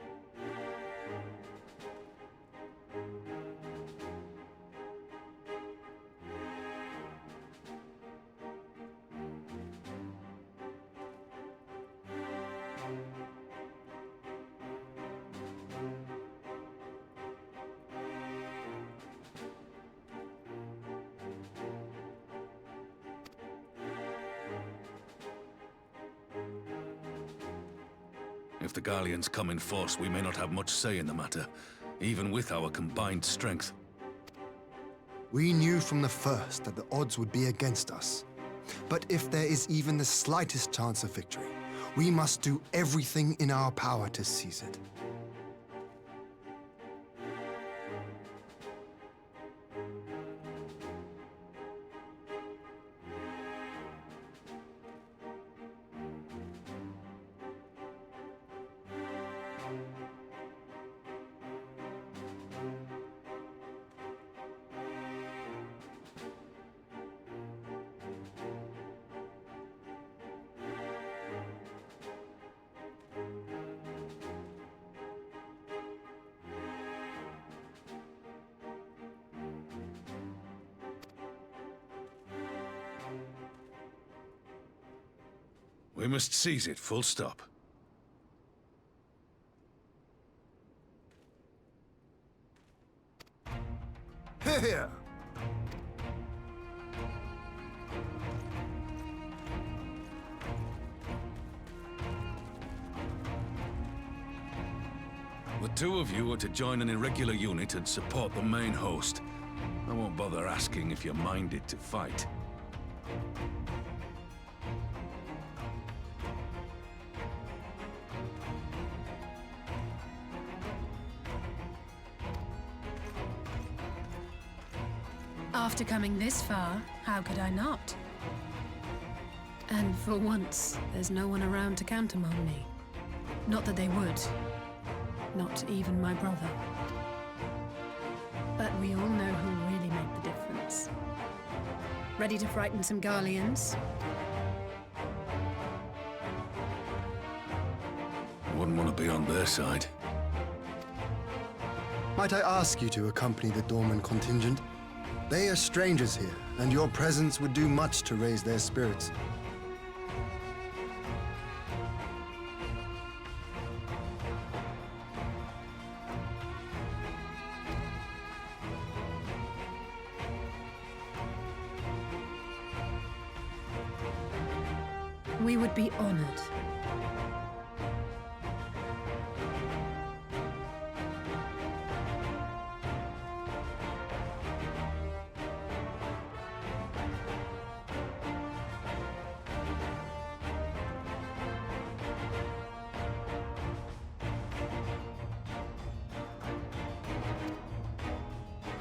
If the Gallians come in force, we may not have much say in the matter, even with our combined strength. We knew from the first that the odds would be against us. But if there is even the slightest chance of victory, we must do everything in our power to seize it. We must seize it, full stop. Here! The two of you are to join an irregular unit and support the main host. I won't bother asking if you're minded to fight. After coming this far, how could I not? And for once, there's no one around to countermand me. Not that they would. Not even my brother. But we all know who really made the difference. Ready to frighten some Garleans? I wouldn't want to be on their side. Might I ask you to accompany the Dorman contingent? They are strangers here, and your presence would do much to raise their spirits. We would be honored.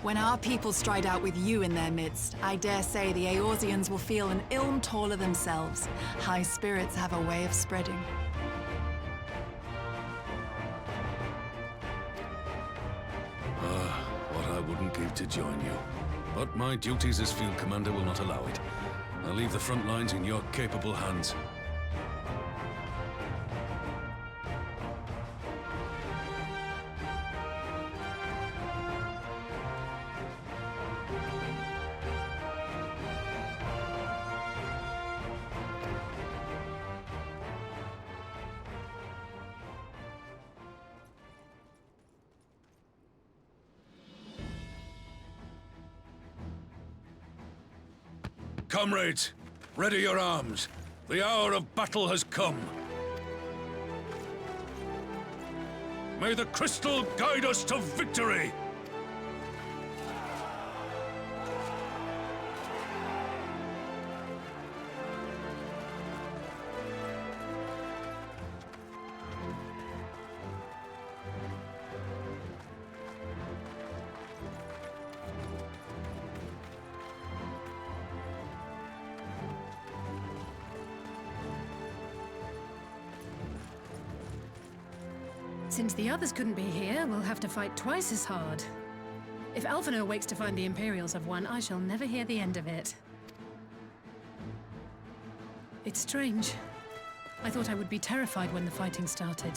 When our people stride out with you in their midst, I dare say the Eorzeans will feel an ilm taller themselves. High spirits have a way of spreading. What I wouldn't give to join you. But my duties as field commander will not allow it. I'll leave the front lines in your capable hands. Comrades, ready your arms. The hour of battle has come. May the crystal guide us to victory! Since the others couldn't be here, we'll have to fight twice as hard. If Alphinaud wakes to find the Imperials have won, I shall never hear the end of it. It's strange. I thought I would be terrified when the fighting started.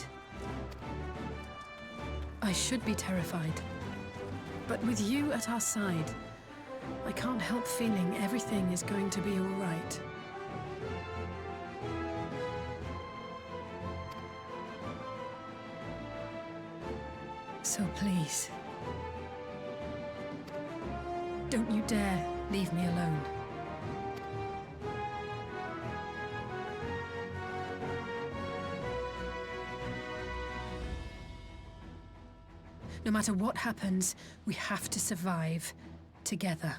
I should be terrified. But with you at our side, I can't help feeling everything is going to be all right. So please, don't you dare leave me alone. No matter what happens, we have to survive together.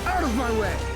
Out of my way!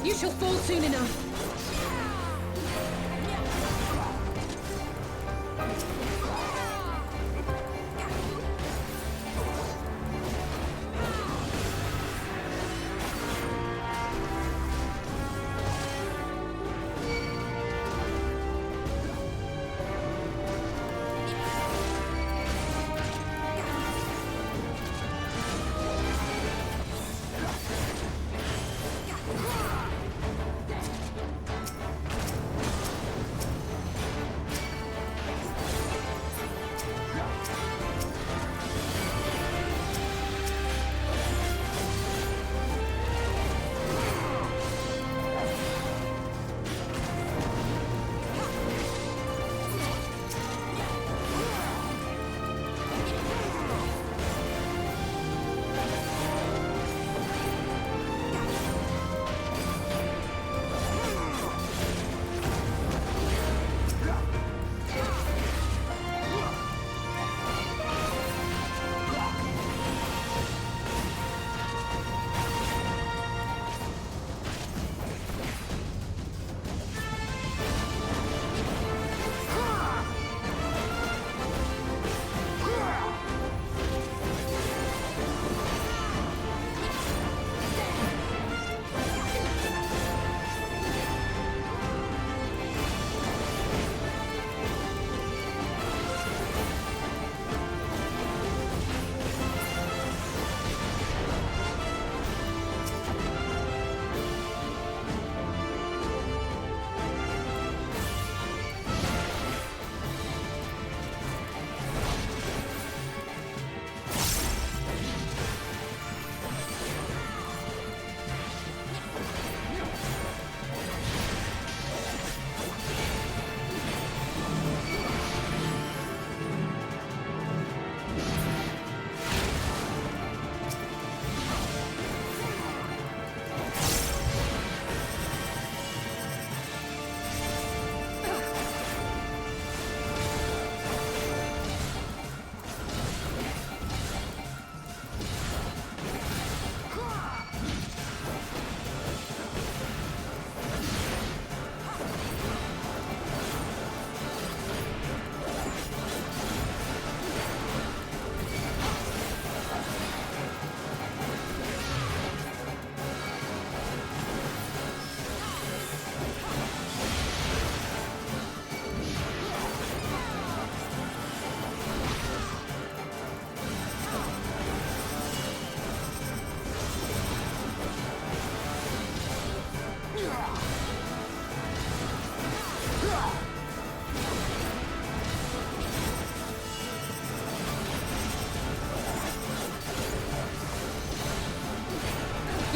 You shall fall soon enough.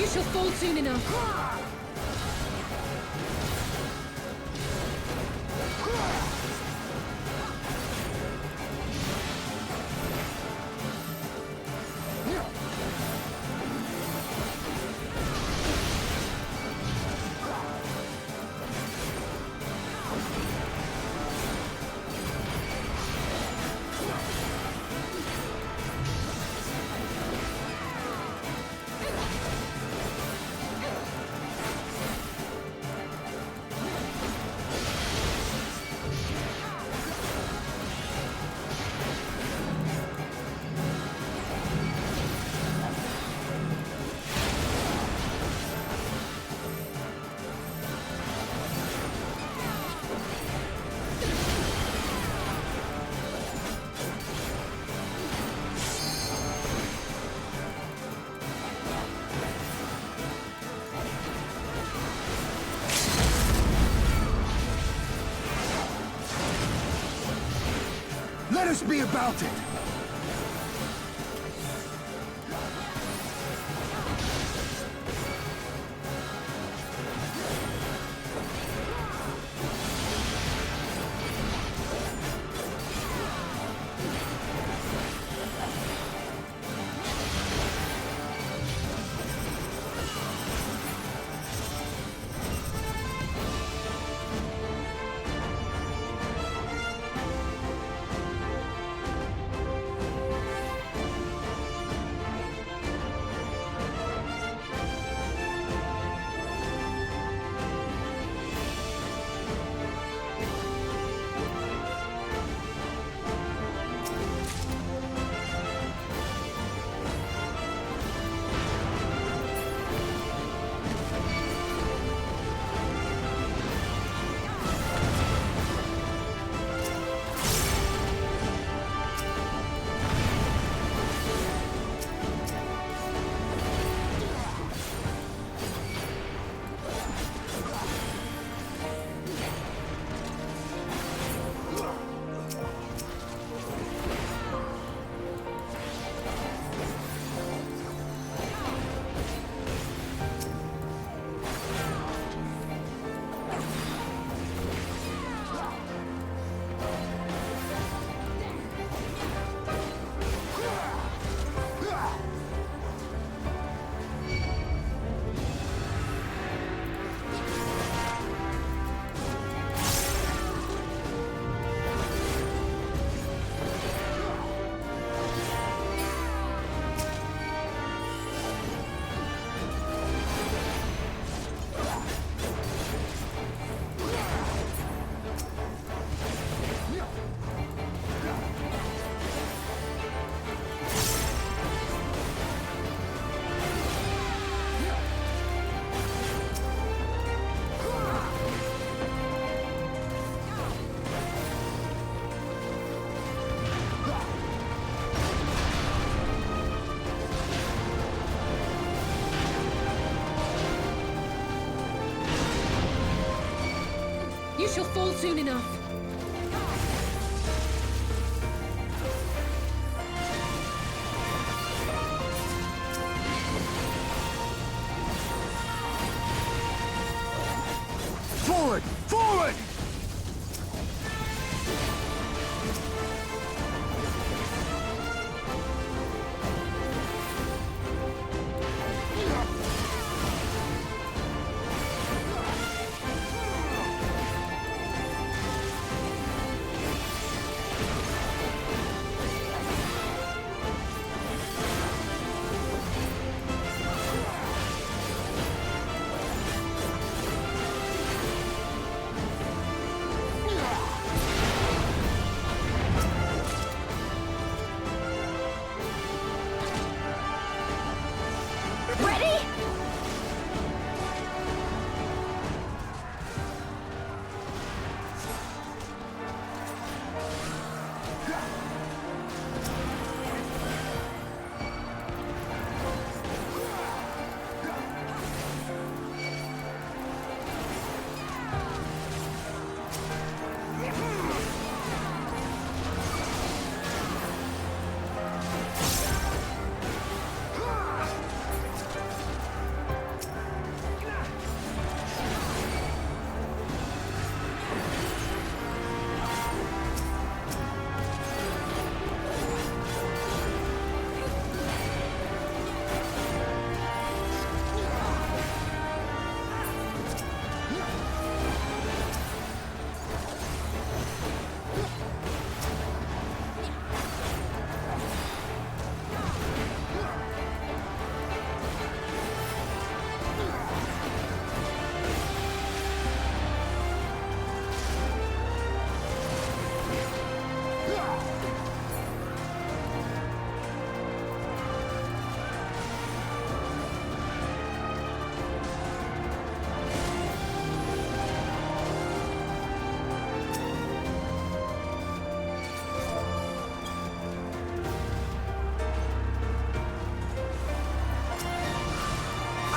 shall fall soon enough. Let us be about it! You shall fall soon enough. Forward! Forward!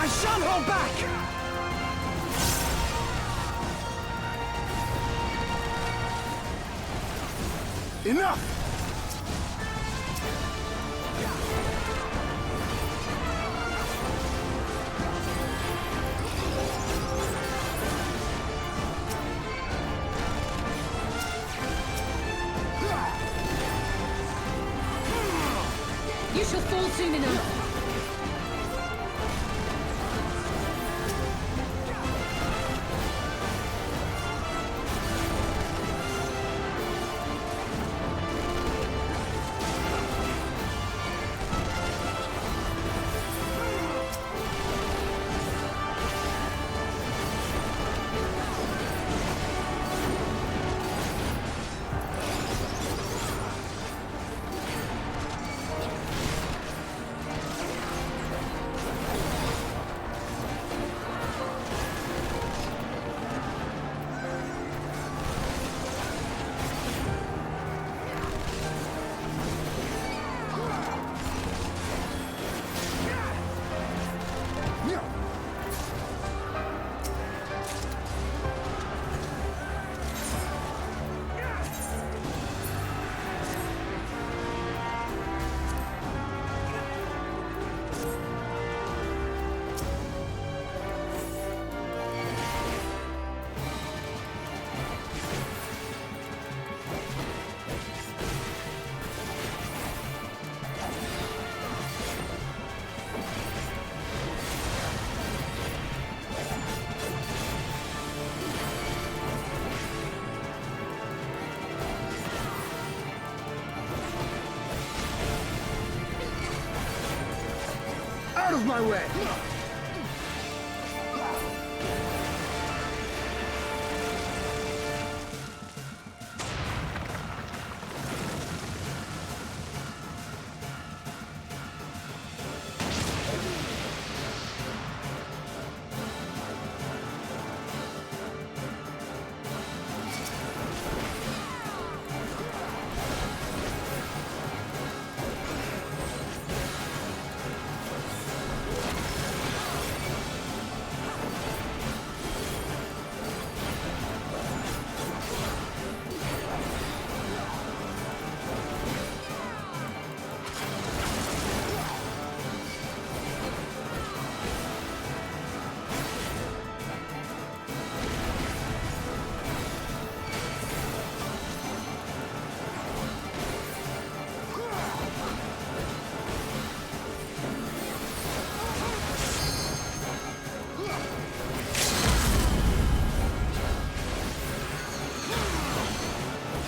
I shan't hold back! Enough! You shall fall soon enough. Out of my way!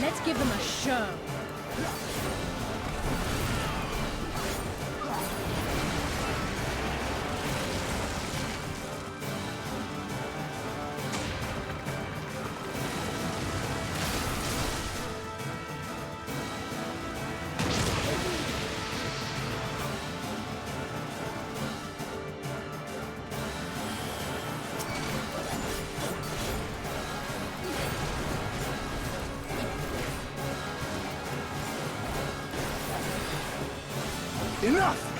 Let's give them a show. Enough!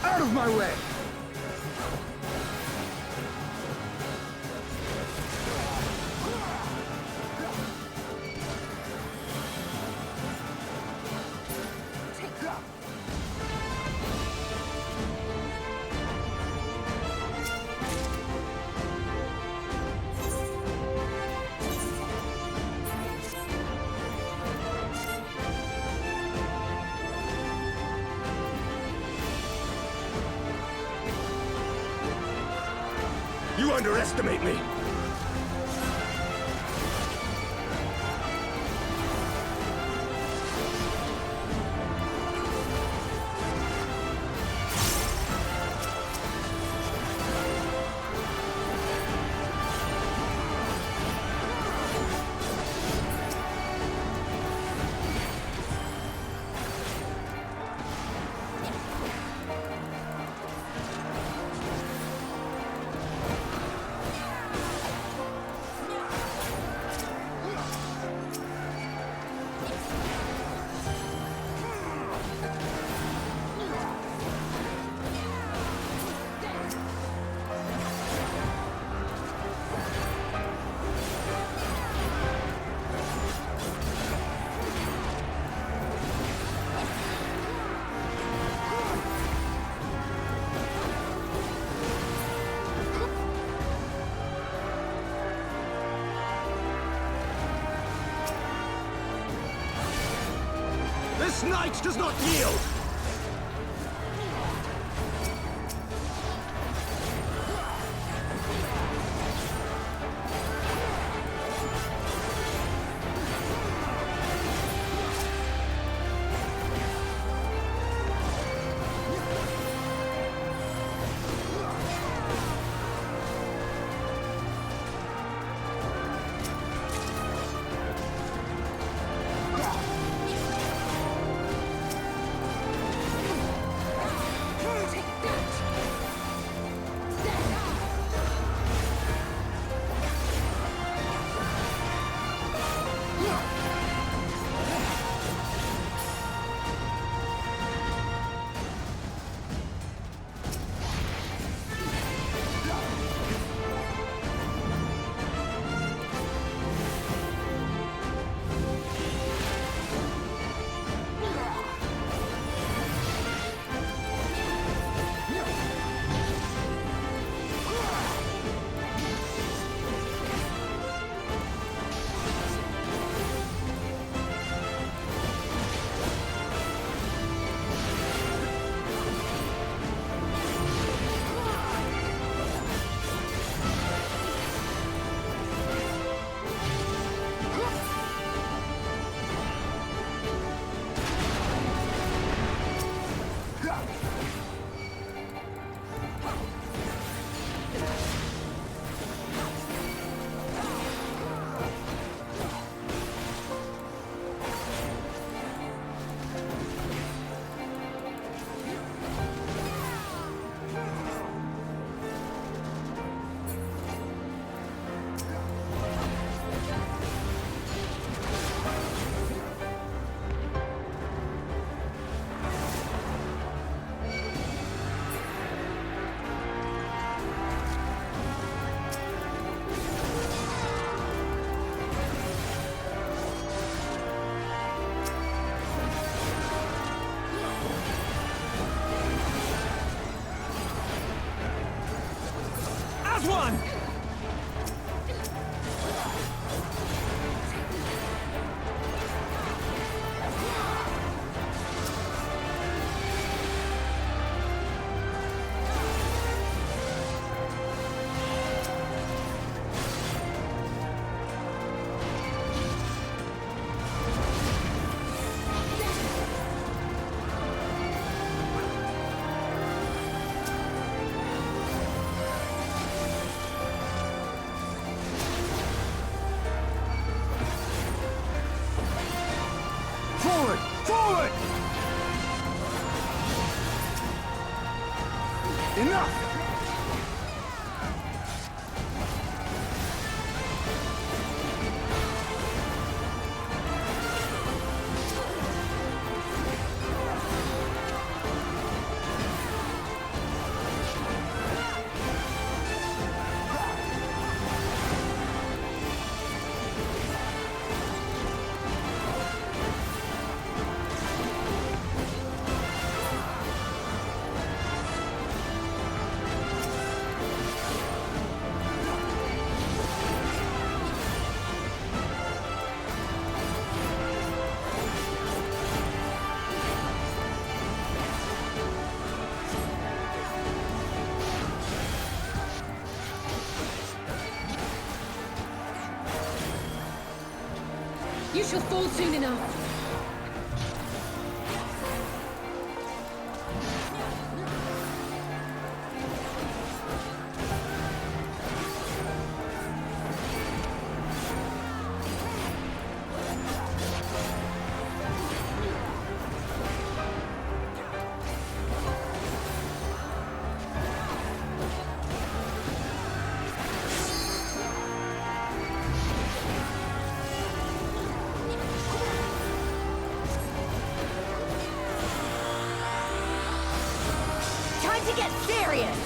Out of my way! You underestimate me! Light does not yield! One! Forward! Forward! Enough! You shall fall soon enough. To get serious!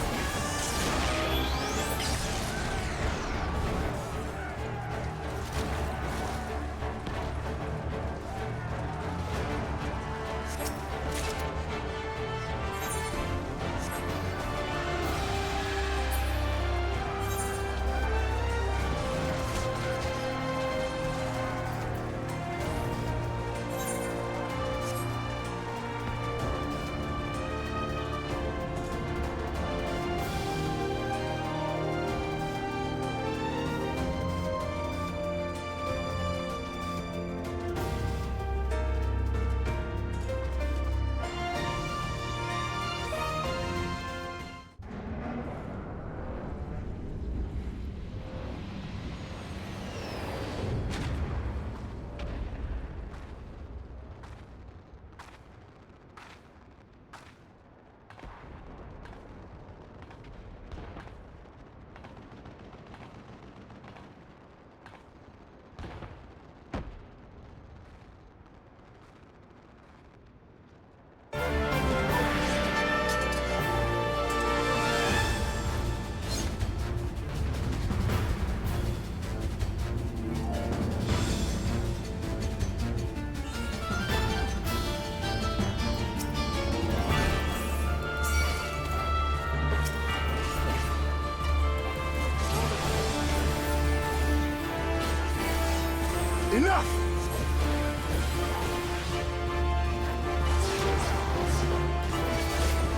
Enough!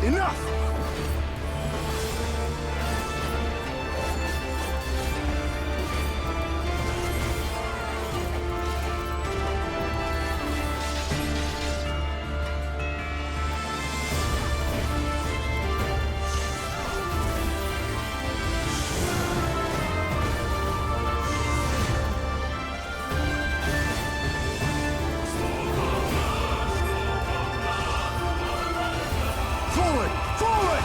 Enough! Forward! Forward!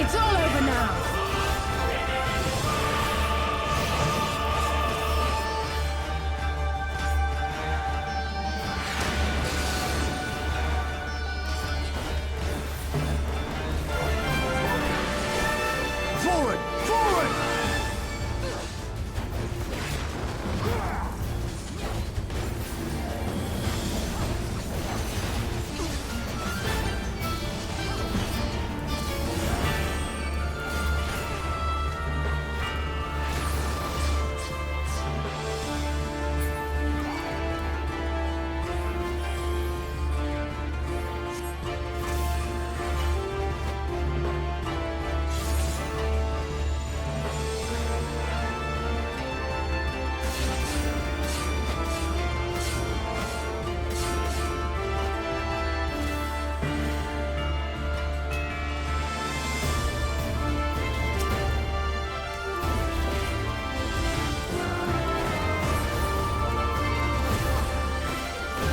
It's all over now! Forward! Forward!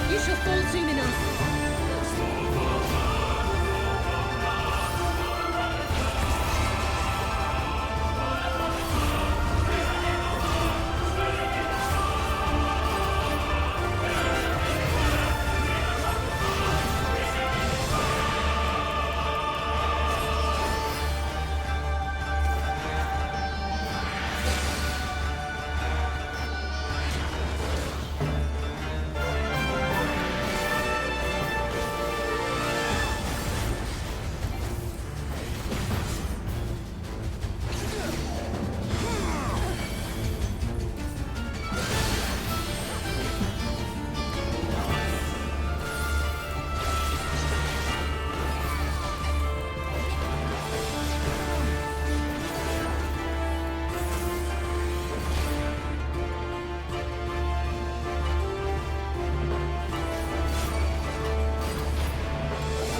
You shall fall soon enough.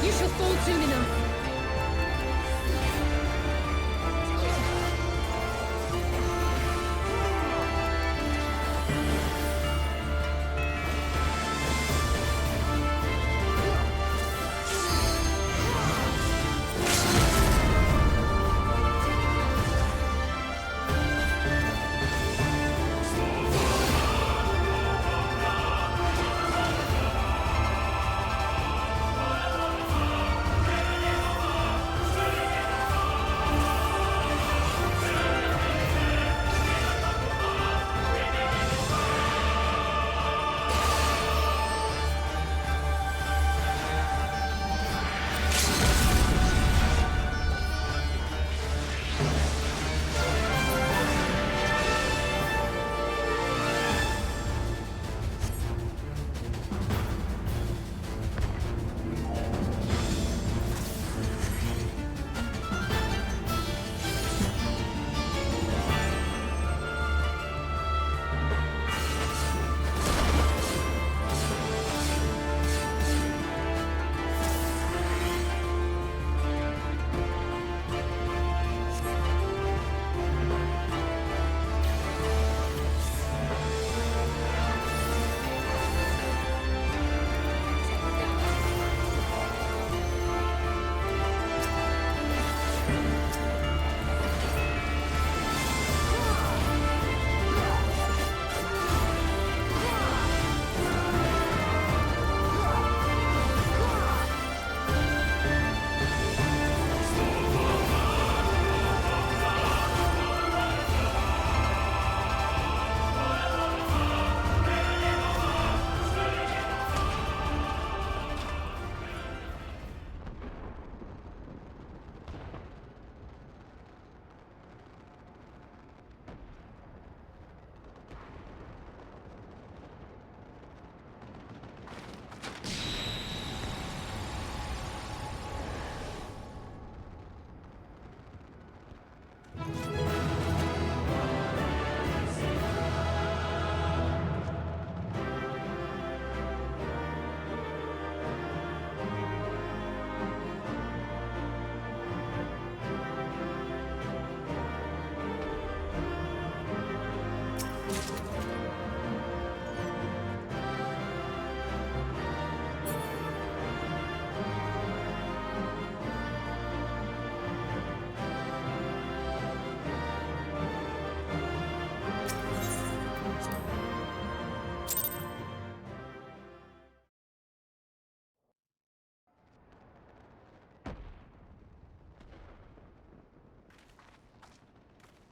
You shall fall soon enough.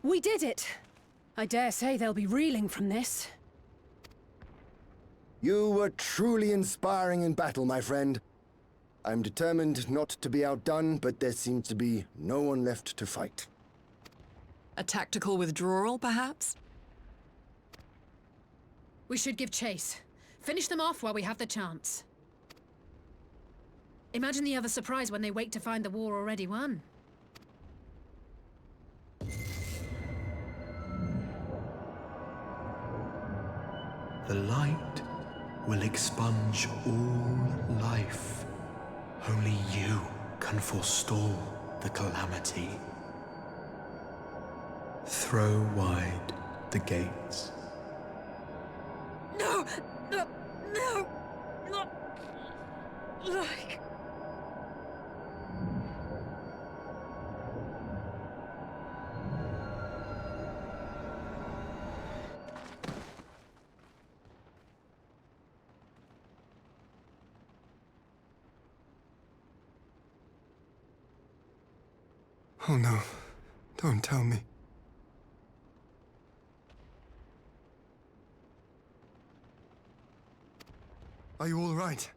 We did it! I dare say they'll be reeling from this. You were truly inspiring in battle, my friend. I'm determined not to be outdone, but there seems to be no one left to fight. A tactical withdrawal, perhaps? We should give chase. Finish them off while we have the chance. Imagine the other surprise when they wake to find the war already won. The light will expunge all life. Only you can forestall the calamity. Throw wide the gates. No! No! No! Not... like... Oh no, don't tell me. Are you all right?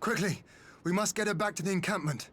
Quickly, we must get her back to the encampment.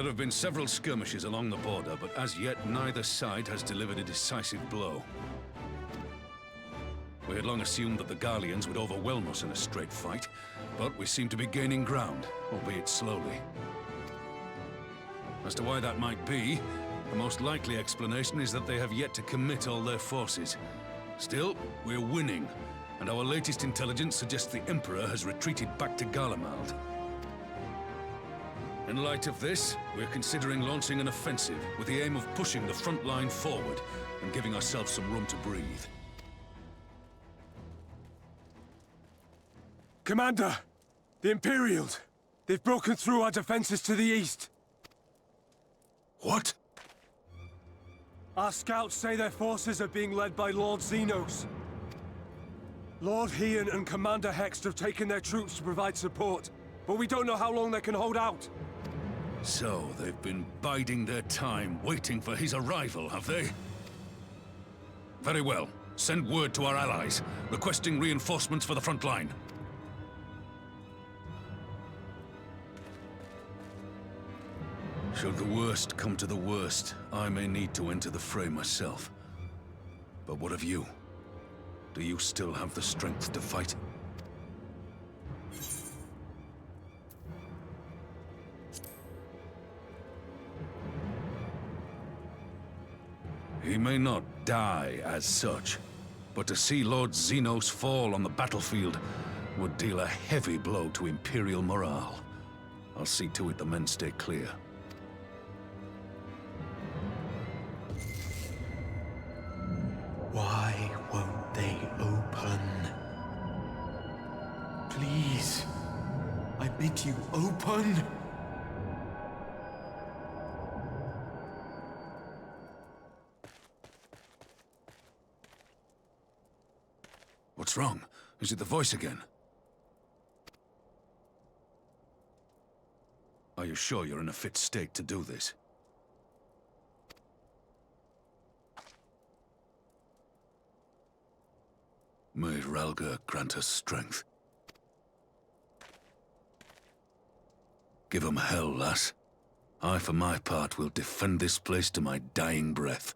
There have been several skirmishes along the border, but as yet neither side has delivered a decisive blow. We had long assumed that the Garleans would overwhelm us in a straight fight, but we seem to be gaining ground, albeit slowly. As to why that might be, the most likely explanation is that they have yet to commit all their forces. Still, we're winning, and our latest intelligence suggests the Emperor has retreated back to Garlemald. In light of this, we're considering launching an offensive with the aim of pushing the front line forward and giving ourselves some room to breathe. Commander! The Imperials! They've broken through our defenses to the east! What? Our scouts say their forces are being led by Lord Xenos. Lord Heian and Commander Hext have taken their troops to provide support, but we don't know how long they can hold out. So, they've been biding their time, waiting for his arrival, have they? Very well. Send word to our allies, requesting reinforcements for the front line. Should the worst come to the worst, I may need to enter the fray myself. But what of you? Do you still have the strength to fight? He may not die as such, but to see Lord Xenos fall on the battlefield would deal a heavy blow to Imperial morale. I'll see to it the men stay clear. Why won't they open? Please, I bid you open! What's wrong? Is it the voice again? Are you sure you're in a fit state to do this? May Ralga grant us strength. Give 'em hell, lass. I, for my part, will defend this place to my dying breath.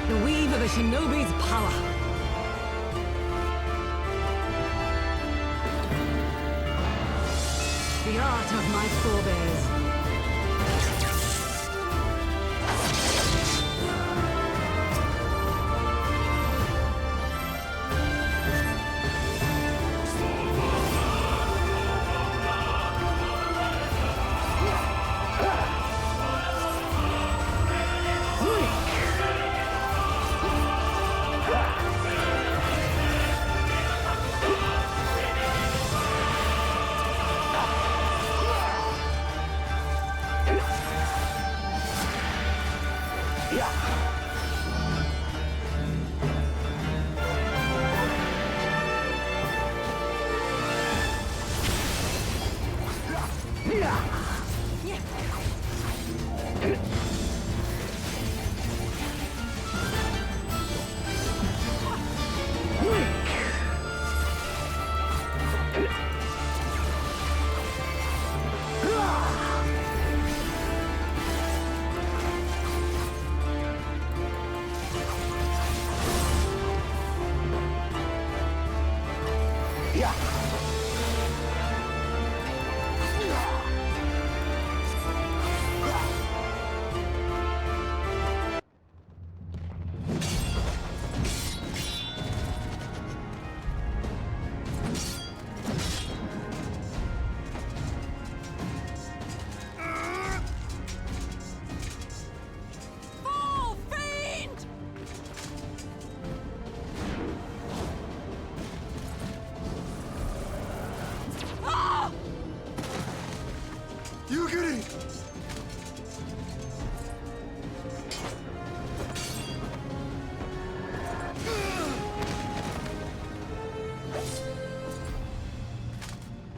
The weave of a shinobi's power. The art of my forebears.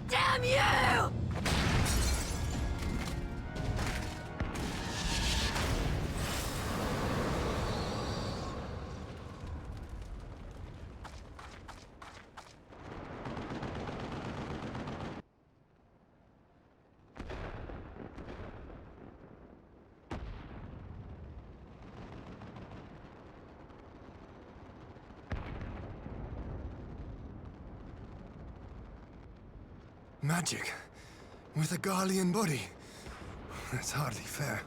Damn you! Magic? With a Garlean body? That's hardly fair.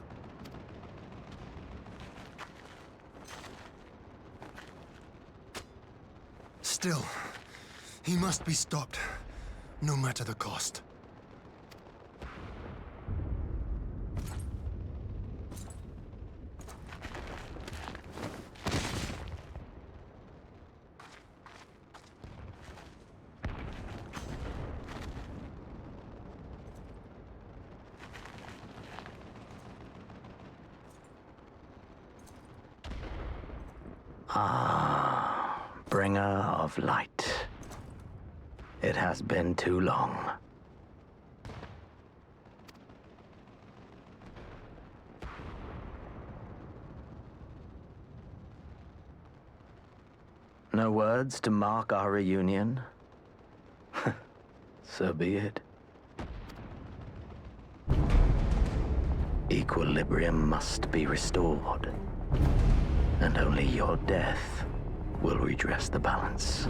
Still, he must be stopped, no matter the cost. Ah, bringer of light. It has been too long. No words to mark our reunion? So be it. Equilibrium must be restored. And only your death will redress the balance.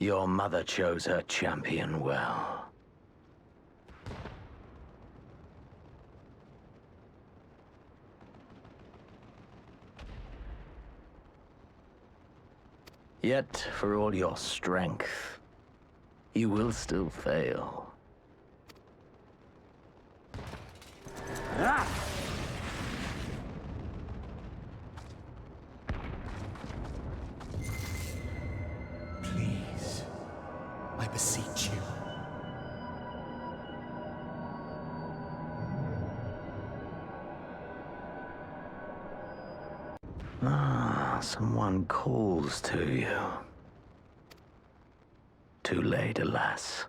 Your mother chose her champion well. Yet, for all your strength, you will still fail. Please, I beseech you. Someone calls to you. Too late, alas.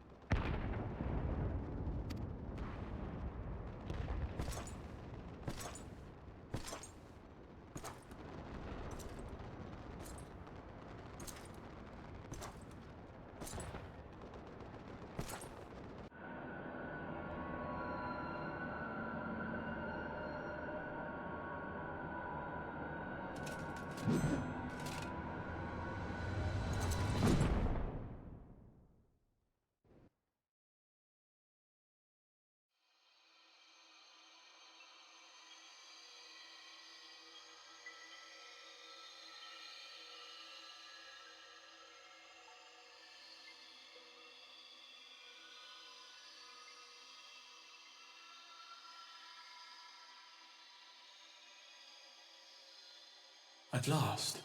At last,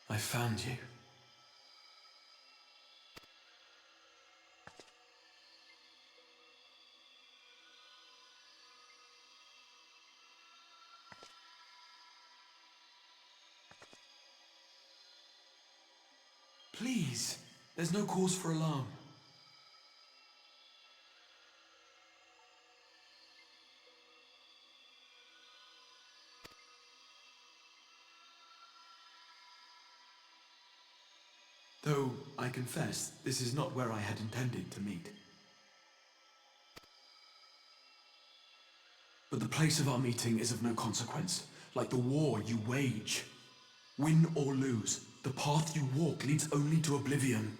I found you. Please, there's no cause for alarm. Though, I confess, this is not where I had intended to meet. But the place of our meeting is of no consequence, like the war you wage. Win or lose, the path you walk leads only to oblivion.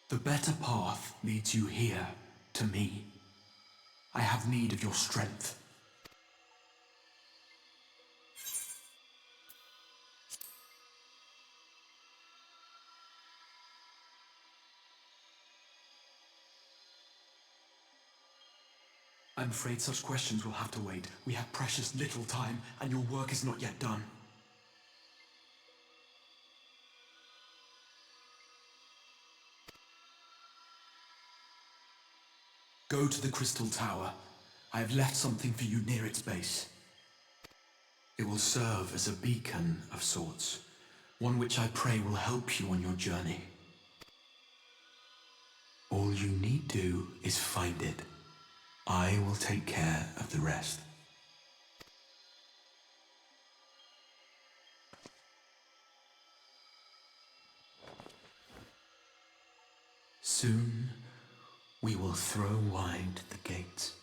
The better path leads you here, to me. I have need of your strength. I'm afraid such questions will have to wait. We have precious little time, and your work is not yet done. Go to the Crystal Tower. I have left something for you near its base. It will serve as a beacon of sorts, one which I pray will help you on your journey. All you need do is find it. I will take care of the rest. Soon, we will throw wide the gates.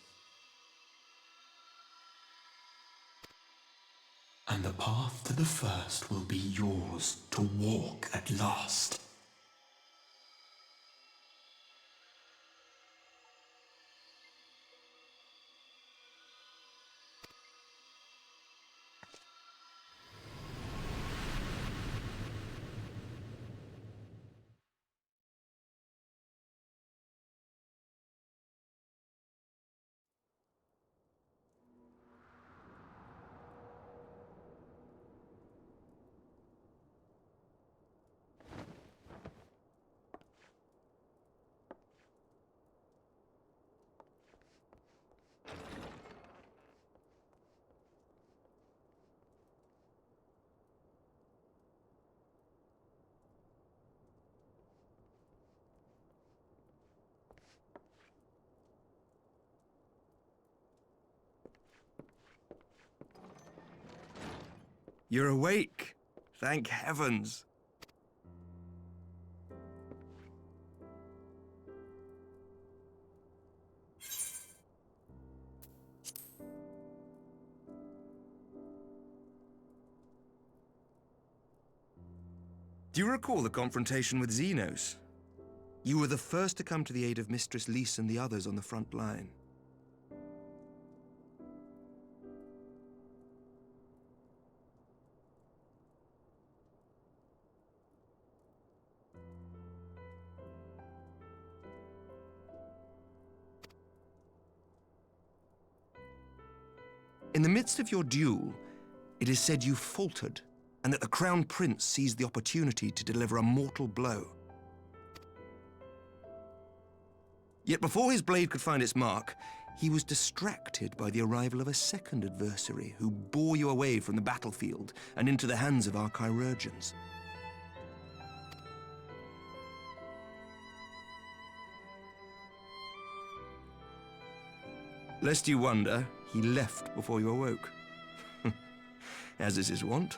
And the path to the first will be yours to walk at last. You're awake. Thank heavens. Do you recall the confrontation with Xenos? You were the first to come to the aid of Mistress Lys and the others on the front line. In the midst of your duel, it is said you faltered, and that the Crown Prince seized the opportunity to deliver a mortal blow. Yet before his blade could find its mark, he was distracted by the arrival of a second adversary who bore you away from the battlefield and into the hands of our chirurgeons. Lest you wonder, he left before you awoke. As is his wont.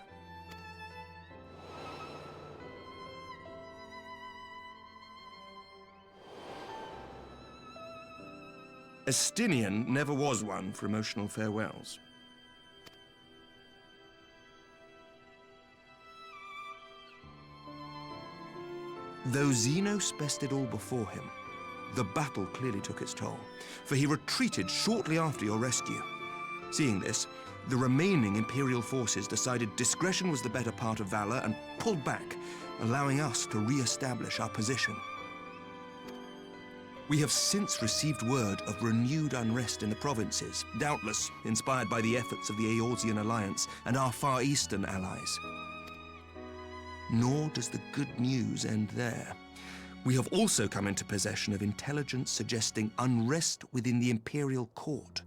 Estinian never was one for emotional farewells. Though Xenos bested all before him, the battle clearly took its toll, for he retreated shortly after your rescue. Seeing this, the remaining Imperial forces decided discretion was the better part of valor and pulled back, allowing us to re-establish our position. We have since received word of renewed unrest in the provinces, doubtless inspired by the efforts of the Eorzean Alliance and our Far Eastern allies. Nor does the good news end there. We have also come into possession of intelligence suggesting unrest within the Imperial Court.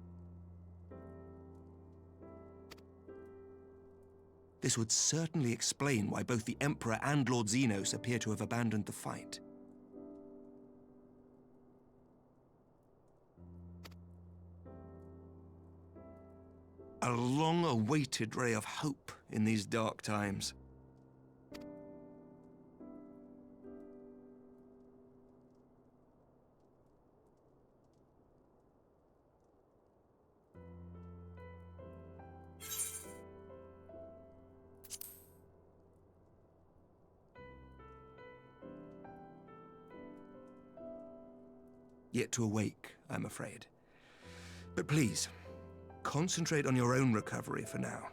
This would certainly explain why both the Emperor and Lord Xenos appear to have abandoned the fight. A long-awaited ray of hope in these dark times. Yet to awake, I'm afraid. But please, concentrate on your own recovery for now.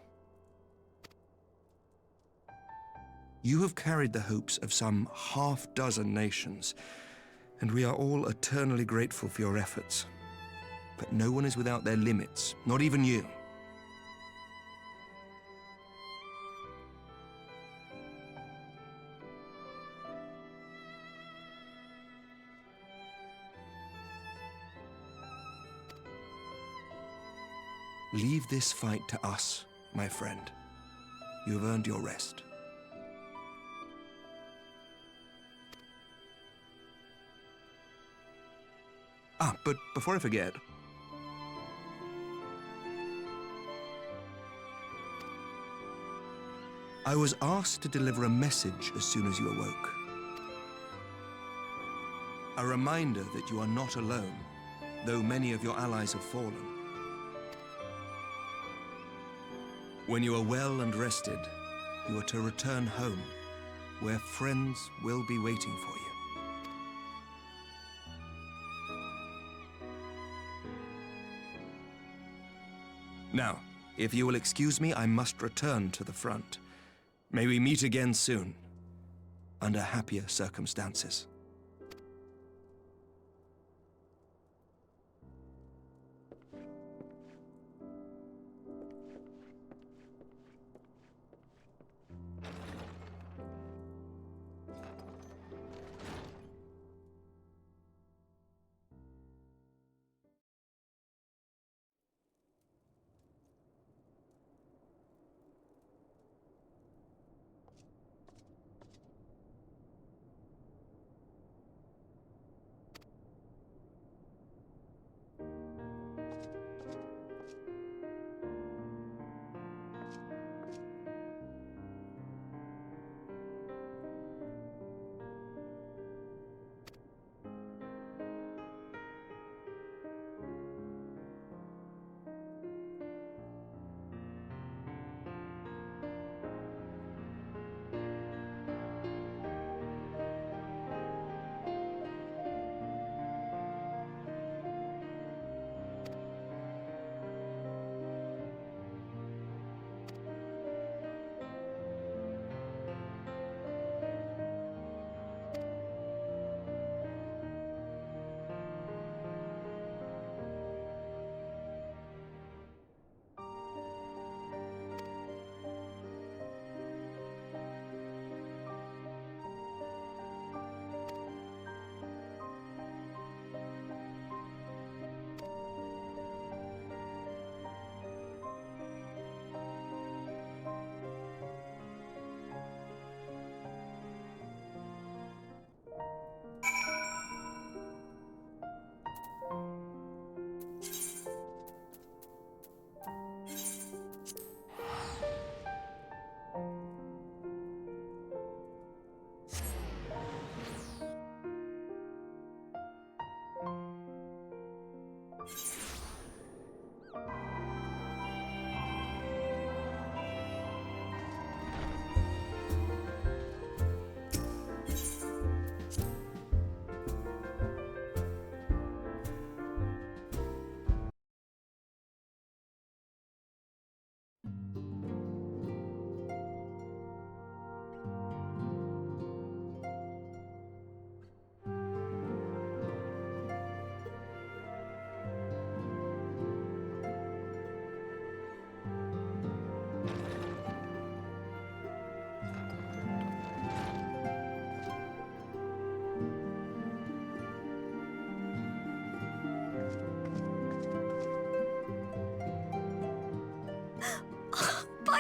You have carried the hopes of some half-dozen nations, and we are all eternally grateful for your efforts. But no one is without their limits, not even you. Leave this fight to us, my friend. You have earned your rest. But before I forget, I was asked to deliver a message as soon as you awoke. A reminder that you are not alone, though many of your allies have fallen. When you are well and rested, you are to return home, where friends will be waiting for you. Now, if you will excuse me, I must return to the front. May we meet again soon, under happier circumstances.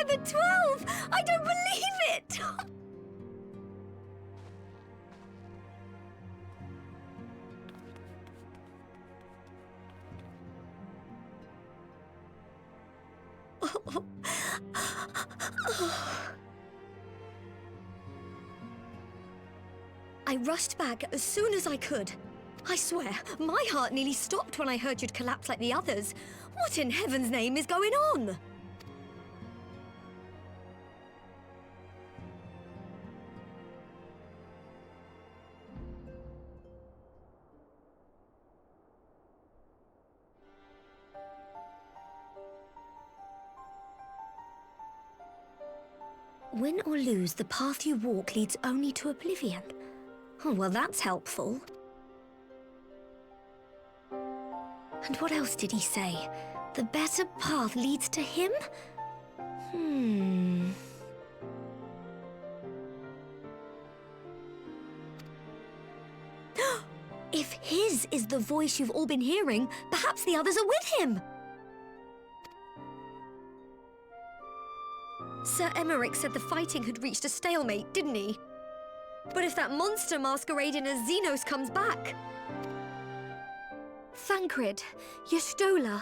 I'm at 12! I don't believe it! I rushed back as soon as I could. I swear, my heart nearly stopped when I heard you'd collapsed like the others. What in heaven's name is going on? Win or lose, the path you walk leads only to oblivion. Oh, well, that's helpful. And what else did he say? The better path leads to him? If his is the voice you've all been hearing, perhaps the others are with him! Sir Emmerich said the fighting had reached a stalemate, didn't he? But if that monster masquerading as Xenos comes back... Thancred, Y'shtola,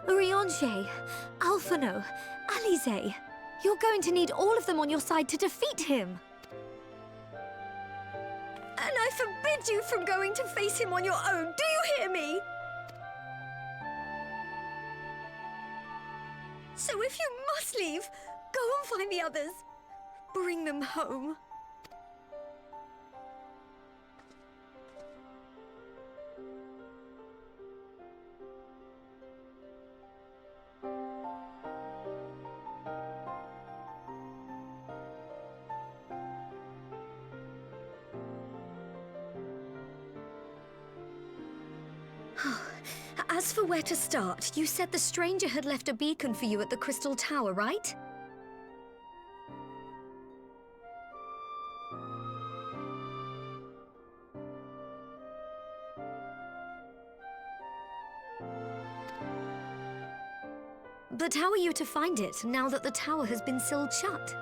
Urianger, Alphino, Alize. You're going to need all of them on your side to defeat him. And I forbid you from going to face him on your own, do you hear me? So if you must leave, go and find the others. Bring them home. As for where to start, you said the stranger had left a beacon for you at the Crystal Tower, right? But how are you to find it, now that the tower has been sealed shut?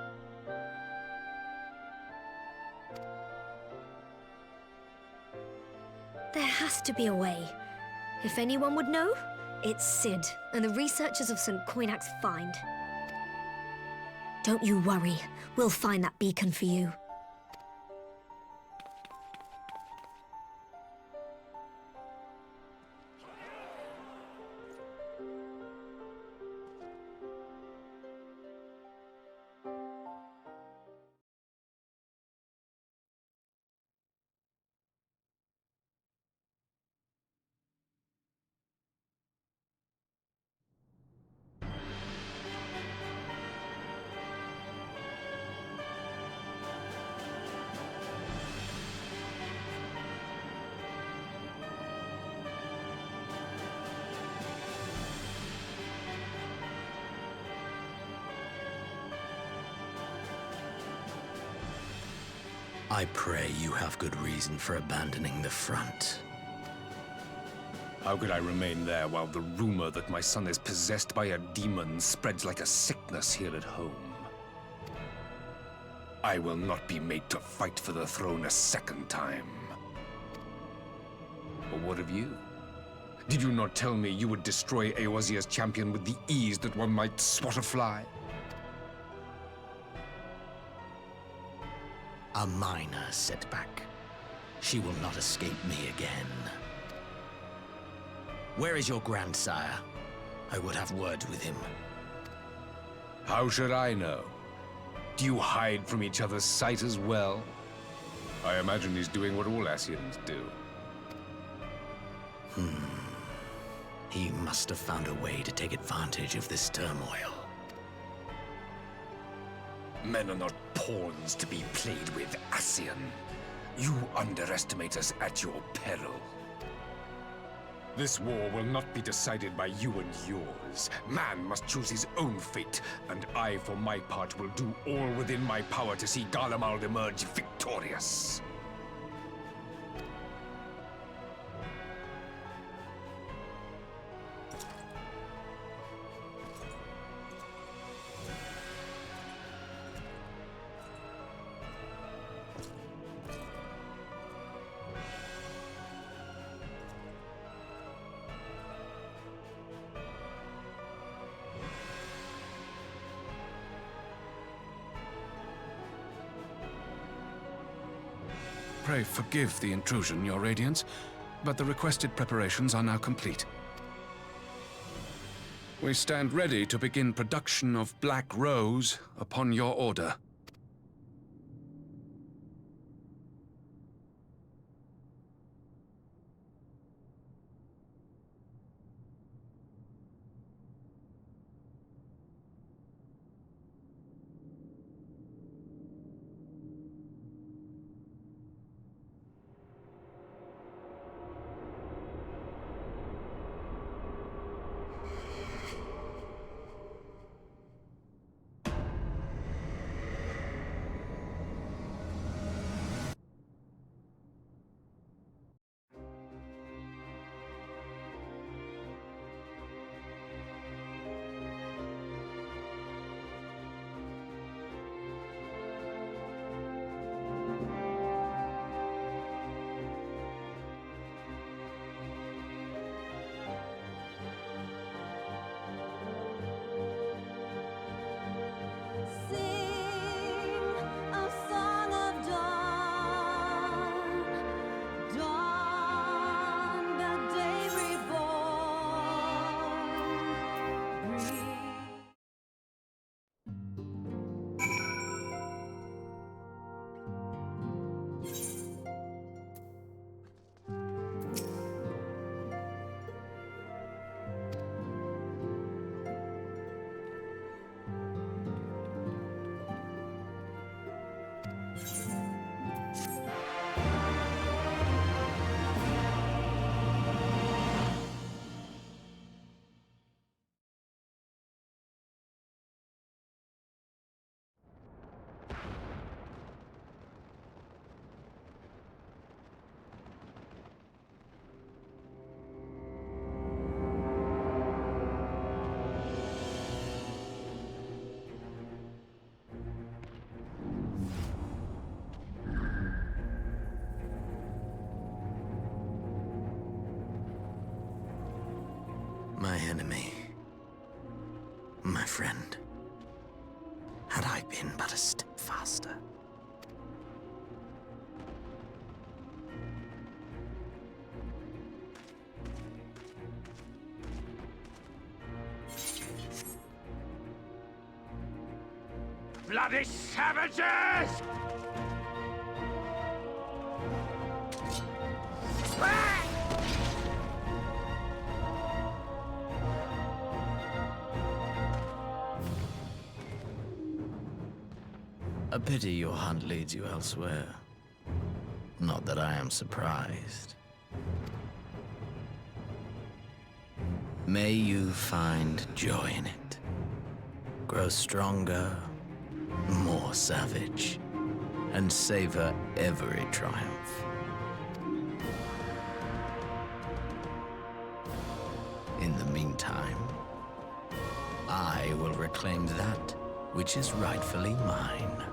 There has to be a way. If anyone would know, it's Sid and the researchers of St. Coinac's find. Don't you worry, we'll find that beacon for you. I pray you have good reason for abandoning the front. How could I remain there while the rumor that my son is possessed by a demon spreads like a sickness here at home? I will not be made to fight for the throne a second time. But what of you? Did you not tell me you would destroy Eorzea's champion with the ease that one might swat a fly? A minor setback. She will not escape me again. Where is your grandsire? I would have words with him. How should I know? Do you hide from each other's sight as well? I imagine he's doing what all Ascians do. He must have found a way to take advantage of this turmoil. Men are not pawns to be played with, Ascian. You underestimate us at your peril. This war will not be decided by you and yours. Man must choose his own fate, and I, for my part, will do all within my power to see Garlemald emerge victorious. Pray forgive the intrusion, Your Radiance, but the requested preparations are now complete. We stand ready to begin production of Black Rose upon your order. My enemy. My friend. Had I been but a step faster. Bloody savages! A pity your hunt leads you elsewhere. Not that I am surprised. May you find joy in it. Grow stronger, more savage, and savor every triumph. In the meantime, I will reclaim that which is rightfully mine.